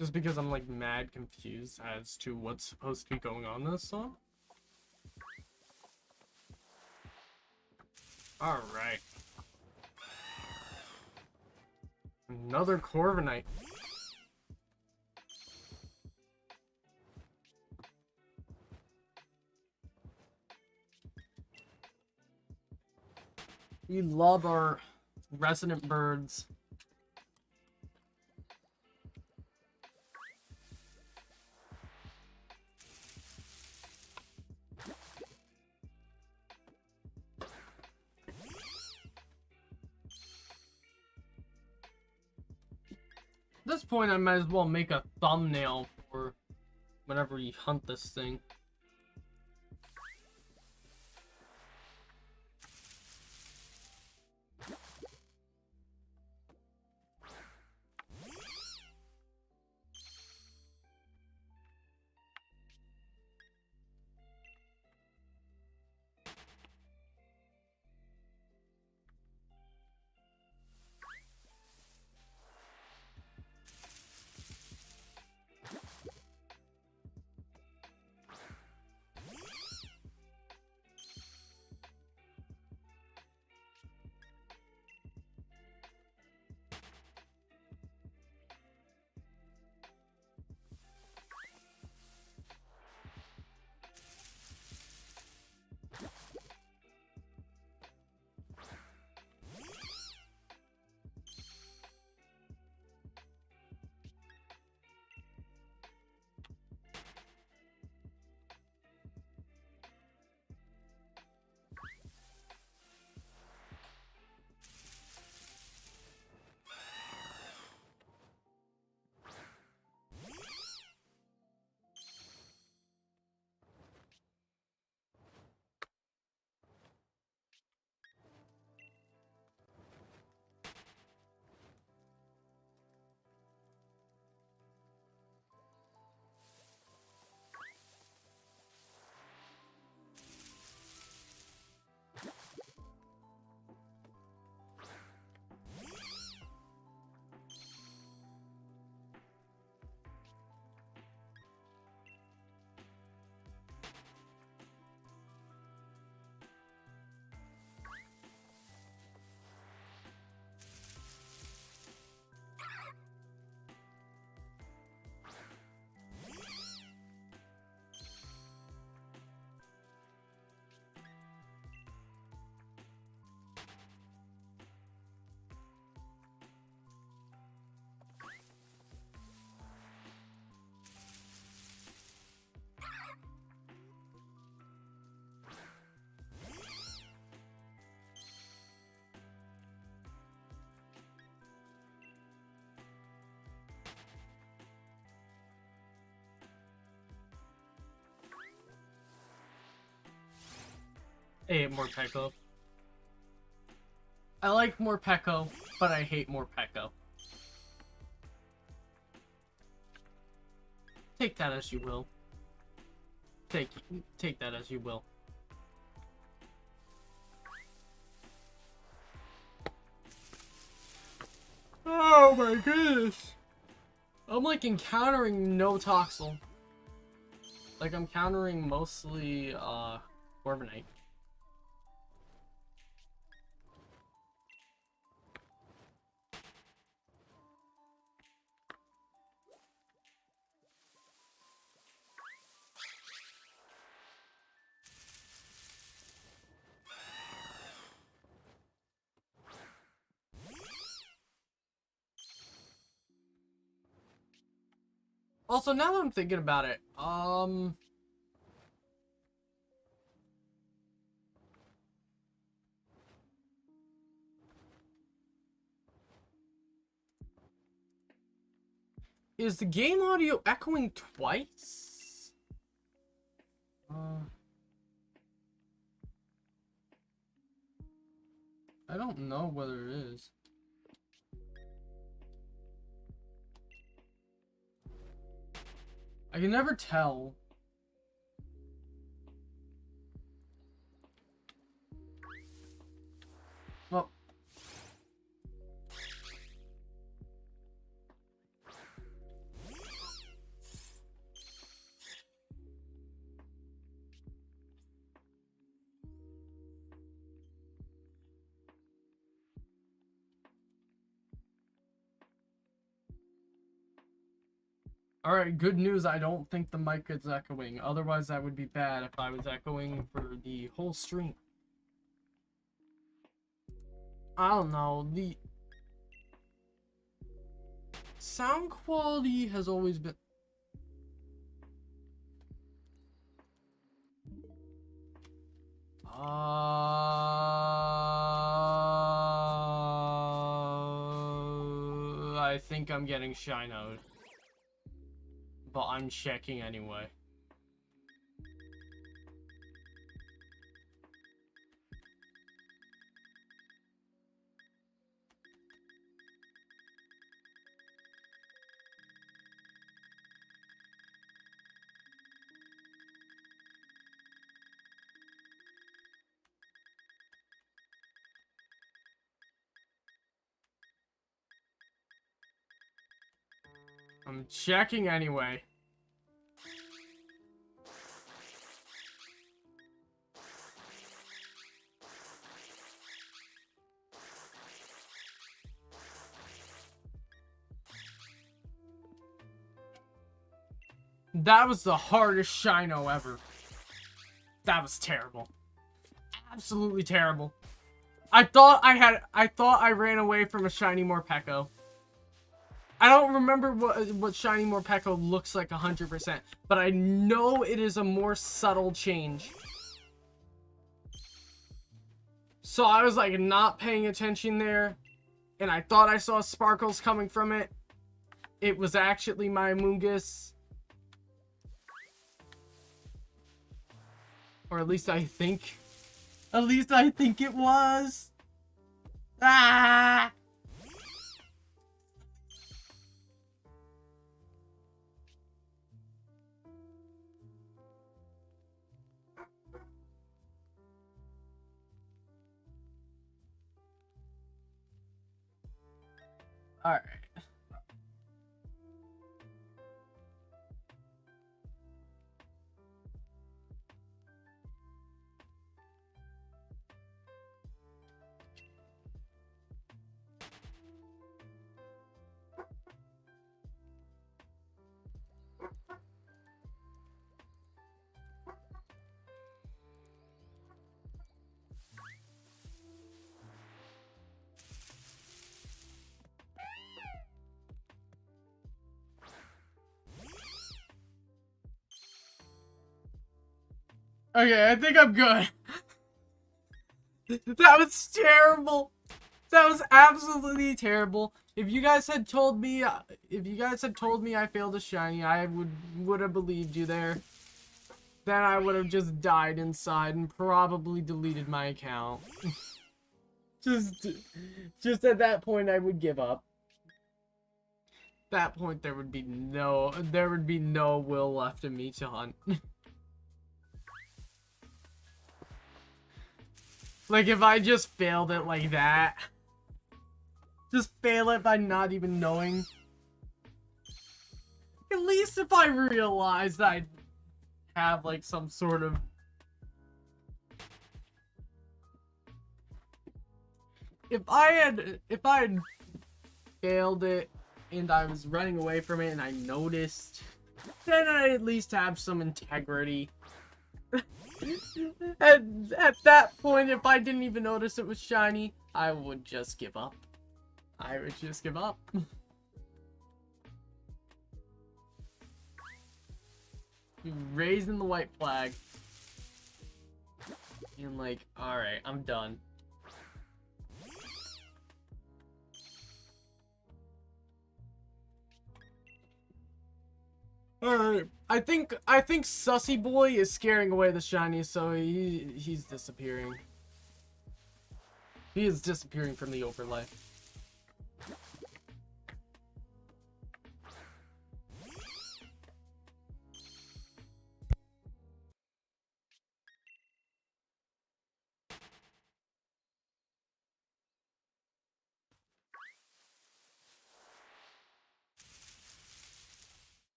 Speaker 1: Just because I'm like mad confused as to what's supposed to be going on in this song. Alright. Another Corviknight. We love our resident birds. At this point, I might as well make a thumbnail for whenever we hunt this thing. I hate Morpeko. I like Morpeko, but I hate Morpeko. Take that as you will. Take that as you will. Oh my goodness! I'm like encountering no Toxel. Like I'm countering mostly Corviknight. Also, now that I'm thinking about it, is the game audio echoing twice? I don't know whether it is. I can never tell. Well. Alright, good news, I don't think the mic is echoing. Otherwise, that would be bad if I was echoing for the whole stream. I don't know, the sound quality has always been... I think I'm getting shinoed. But I'm checking anyway. I'm checking anyway. That was the hardest shino ever. That was terrible. Absolutely terrible. I thought I ran away from a shiny Morpeko. I don't remember what shiny Morpeko looks like 100%, but I know it is a more subtle change. So I was like not paying attention there, and I thought I saw sparkles coming from it. It was actually my Amoonguss. Or at least I think. At least I think it was. Ah! Alright. Okay, I think I'm good. That was terrible. That was absolutely terrible. If you guys had told me I failed a shiny, I would have believed you there. Then I would have just died inside and probably deleted my account. just at that point I would give up. At that point there would be no will left in me to hunt. Like, if I just failed it like that. Just fail it by not even knowing. At least if I realized I'd have, like, some sort of... If I had failed it and I was running away from it and I noticed, then I'd at least have some integrity. At that point, if I didn't even notice it was shiny, I would just give up. I would just give up. Raising the white flag. And like, alright, I'm done. Alright, I think Sussy Boy is scaring away the shiny, so he's disappearing. He is disappearing from the overlay.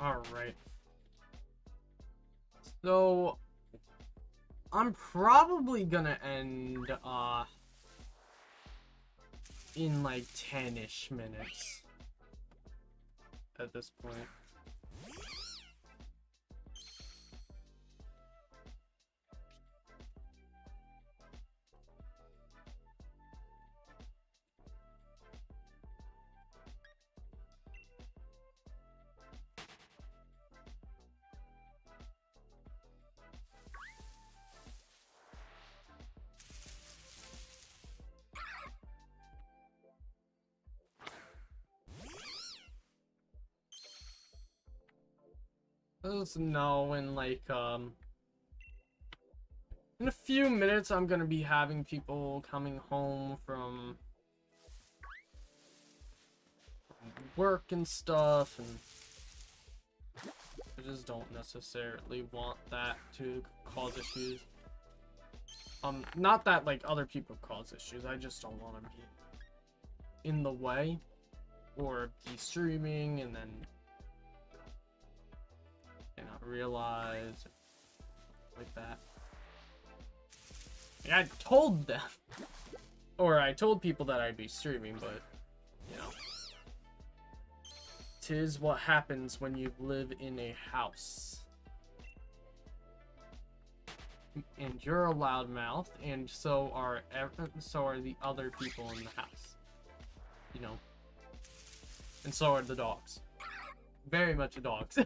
Speaker 1: Alright. So, I'm probably gonna end, in like 10-ish minutes at this point. Let us know in like, in a few minutes I'm gonna be having people coming home from work and stuff, and I just don't necessarily want that to cause issues. Not that like other people cause issues, I just don't want to be in the way or be streaming and then not realize like that. Like, I told them, or I told people that I'd be streaming, but you know, 'tis what happens when you live in a house. And you're a loudmouth, and so are the other people in the house. You know. And so are the dogs. Very much dogs.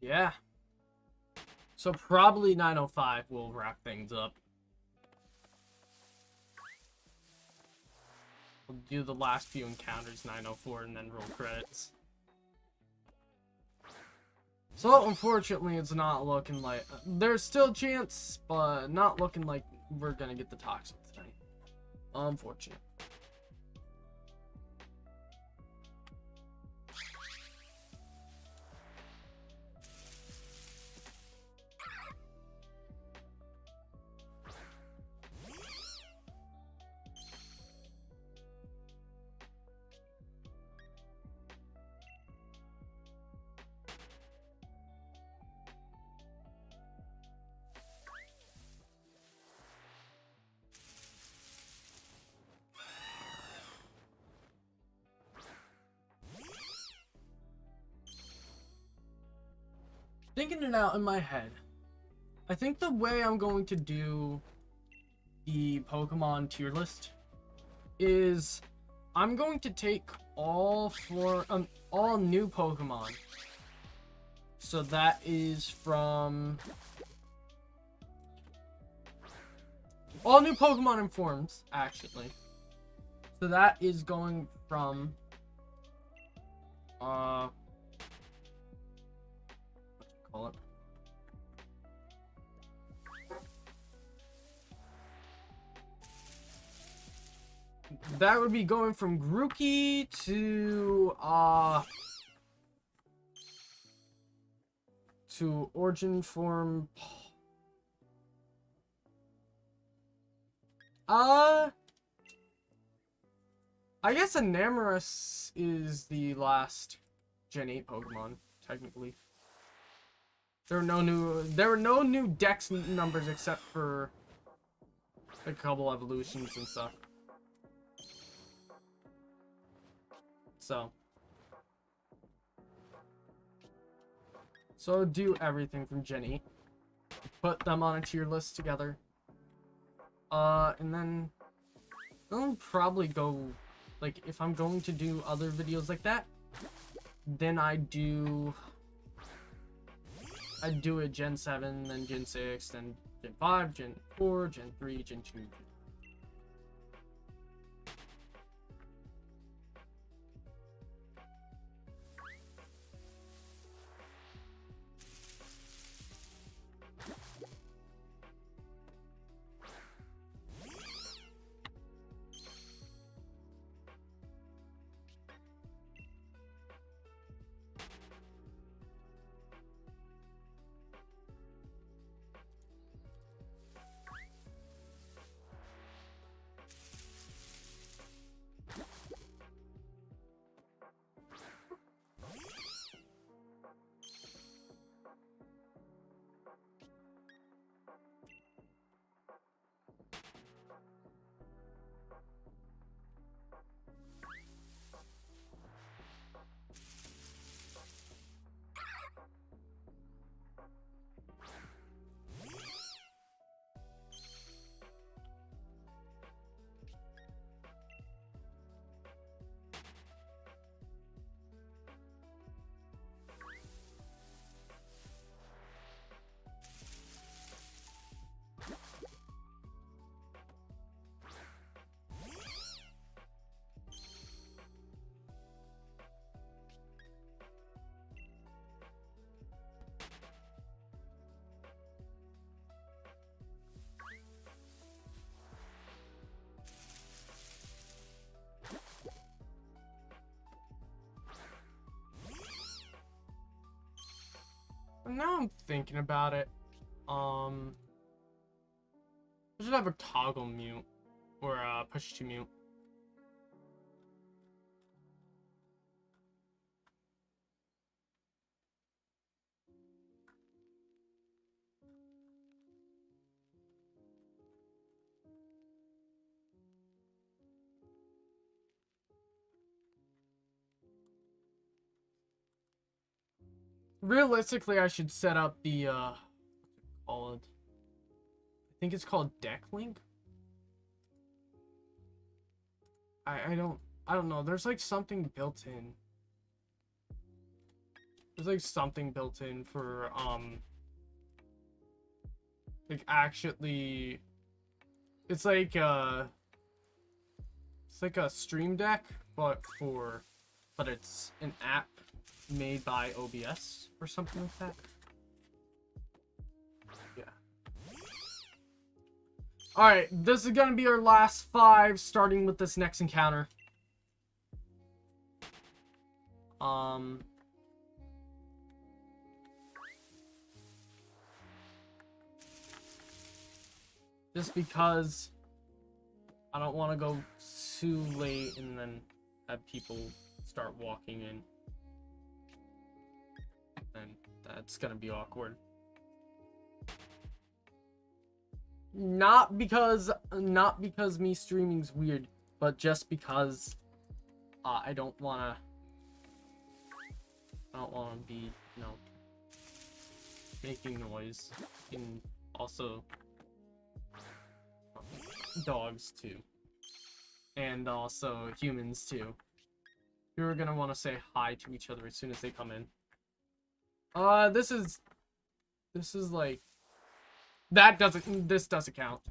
Speaker 1: Yeah. So probably 9:05 will wrap things up. We'll do the last few encounters 9:04 and then roll credits. So unfortunately it's not looking like there's still a chance, but not looking like we're gonna get the Toxel tonight. Unfortunate. Thinking it out in my head, I think the way I'm going to do the Pokemon tier list is I'm going to take all new Pokemon. So that is from all new Pokemon in forms, actually. So that is going from what do you call it? That would be going from Grookey to origin form. I guess Enamorus is the last Gen 8 Pokemon, technically. There were no new Dex numbers except for a couple evolutions and stuff. So do everything from Gen 8. Put them on a tier list together. And then I'll probably go, like, if I'm going to do other videos like that, then I do a Gen 7, then Gen 6, then Gen 5, Gen 4, Gen 3, Gen 2. now I'm thinking about it. I should have a toggle mute or push to mute. Realistically, I should set up the what's it called? I think it's called deck link. I don't know. There's like something built in. There's like something built in for like actually it's like a stream deck but it's an app made by OBS or something like that. Yeah. Alright, this is gonna be our last 5, starting with this next encounter. Just because I don't want to go too late and then have people start walking in. And that's gonna be awkward. Not because me streaming's weird, but just because I don't wanna be, you know, making noise. And also dogs too. And also humans too. You're gonna want to say hi to each other as soon as they come in. This is like, this doesn't count.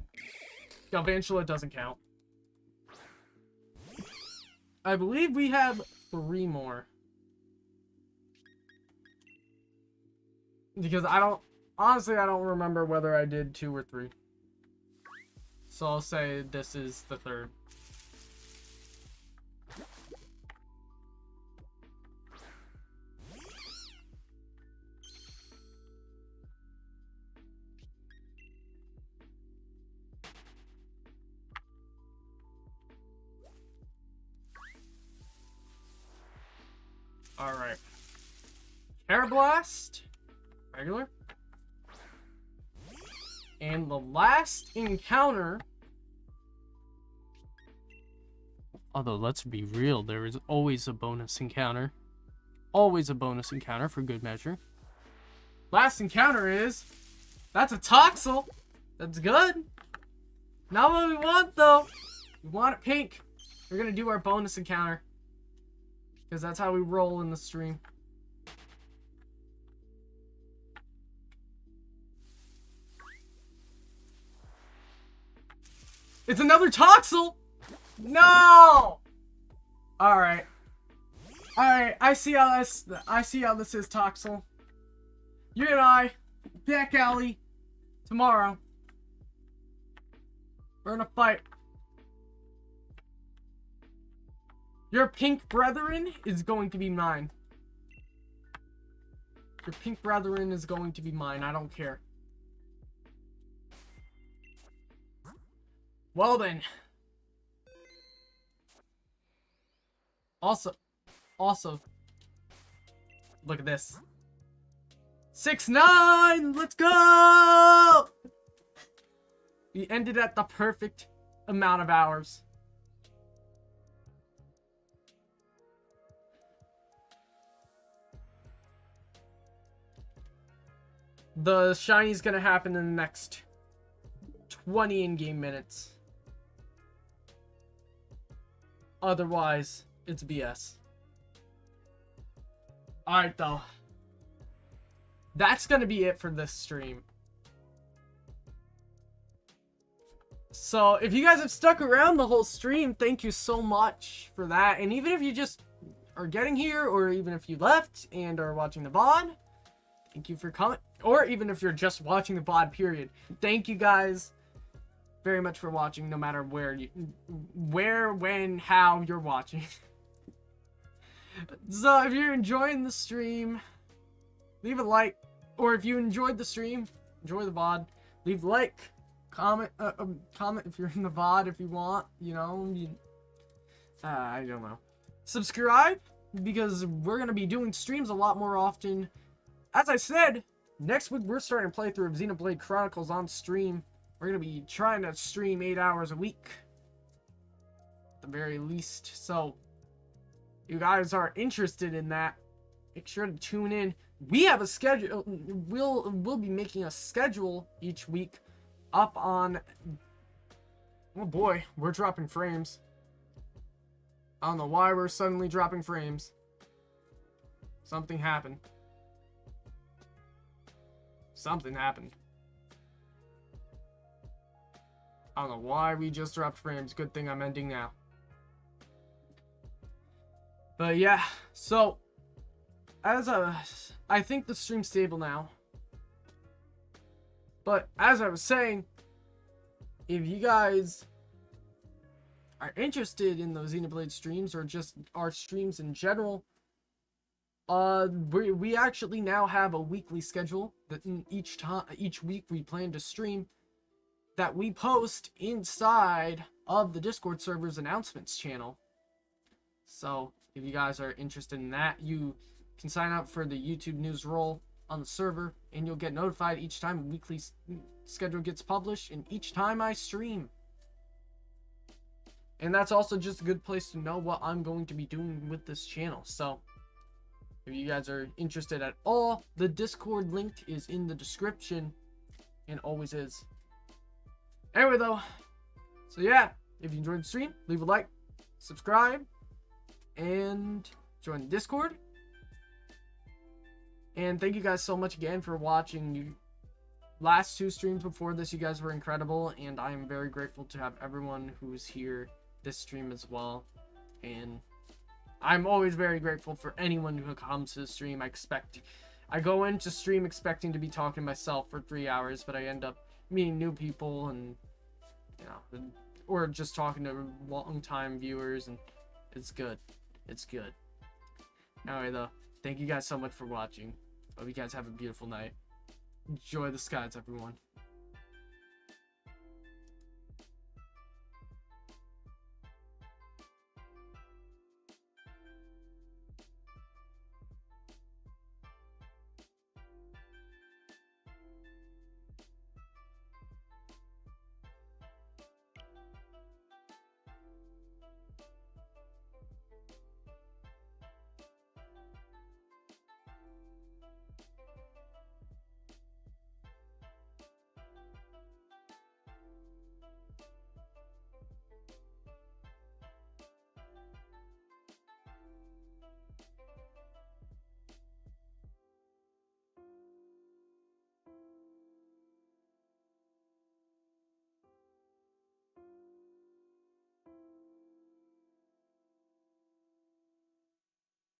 Speaker 1: Galvantula doesn't count. I believe we have 3 more. Because honestly, I don't remember whether I did 2 or 3. So I'll say this is the 3rd. Alright. Air Blast. Regular. And the last encounter... Although, let's be real, there is always a bonus encounter. Always a bonus encounter for good measure. Last encounter is... That's a Toxel. That's good. Not what we want, though. We want it pink. We're gonna do our bonus encounter. Because that's how we roll in the stream. It's another Toxel! No! Alright. Alright, I see how this is, Toxel. You and I, back alley, tomorrow. We're gonna fight. Your pink brethren is going to be mine. Your pink brethren is going to be mine. I don't care. Well then. Also, look at this. 6-9! Let's go! We ended at the perfect amount of hours. The shiny's gonna happen in the next 20 in-game minutes. Otherwise, it's BS. Alright, though. That's gonna be it for this stream. So, if you guys have stuck around the whole stream, thank you so much for that. And even if you just are getting here, or even if you left and are watching the VOD, thank you for coming. Or even if you're just watching the VOD, period. Thank you guys very much for watching, no matter where, when, how you're watching. So, if you're enjoying the stream, leave a like or if you enjoyed the stream, enjoy the VOD, leave a like, comment if you're in the VOD if you want, you know, I don't know. Subscribe, because we're going to be doing streams a lot more often. As I said, next week we're starting to play through Xenoblade Chronicles on stream. We're going to be trying to stream 8 hours a week, at the very least. So, if you guys are interested in that, make sure to tune in. We have a schedule. We'll be making a schedule each week up on... Oh boy, we're dropping frames. I don't know why we're suddenly dropping frames. Something happened. Something happened. I don't know why we just dropped frames. Good thing I'm ending now. But yeah, so I think the stream's stable now. But as I was saying, if you guys are interested in those Xenoblade streams, or just our streams in general, we actually now have a weekly schedule that each week we plan to stream, that we post inside of the Discord server's announcements channel. So if you guys are interested in that, you can sign up for the YouTube news roll on the server, and you'll get notified each time a weekly schedule gets published and each time I stream. And that's also just a good place to know what I'm going to be doing with this channel. So if you guys are interested at all, the Discord link is in the description, and always is. Anyway though, so yeah, if you enjoyed the stream, leave a like, subscribe, and join the Discord. And thank you guys so much again for watching. You last 2 streams before this, you guys were incredible, and I am very grateful to have everyone who's here this stream as well. And I'm always very grateful for anyone who comes to the stream. I go into stream expecting to be talking to myself for 3 hours, but I end up meeting new people, and you know, or just talking to long-time viewers, and it's good. It's good. Anyway though, thank you guys so much for watching. Hope you guys have a beautiful night. Enjoy the skies, everyone.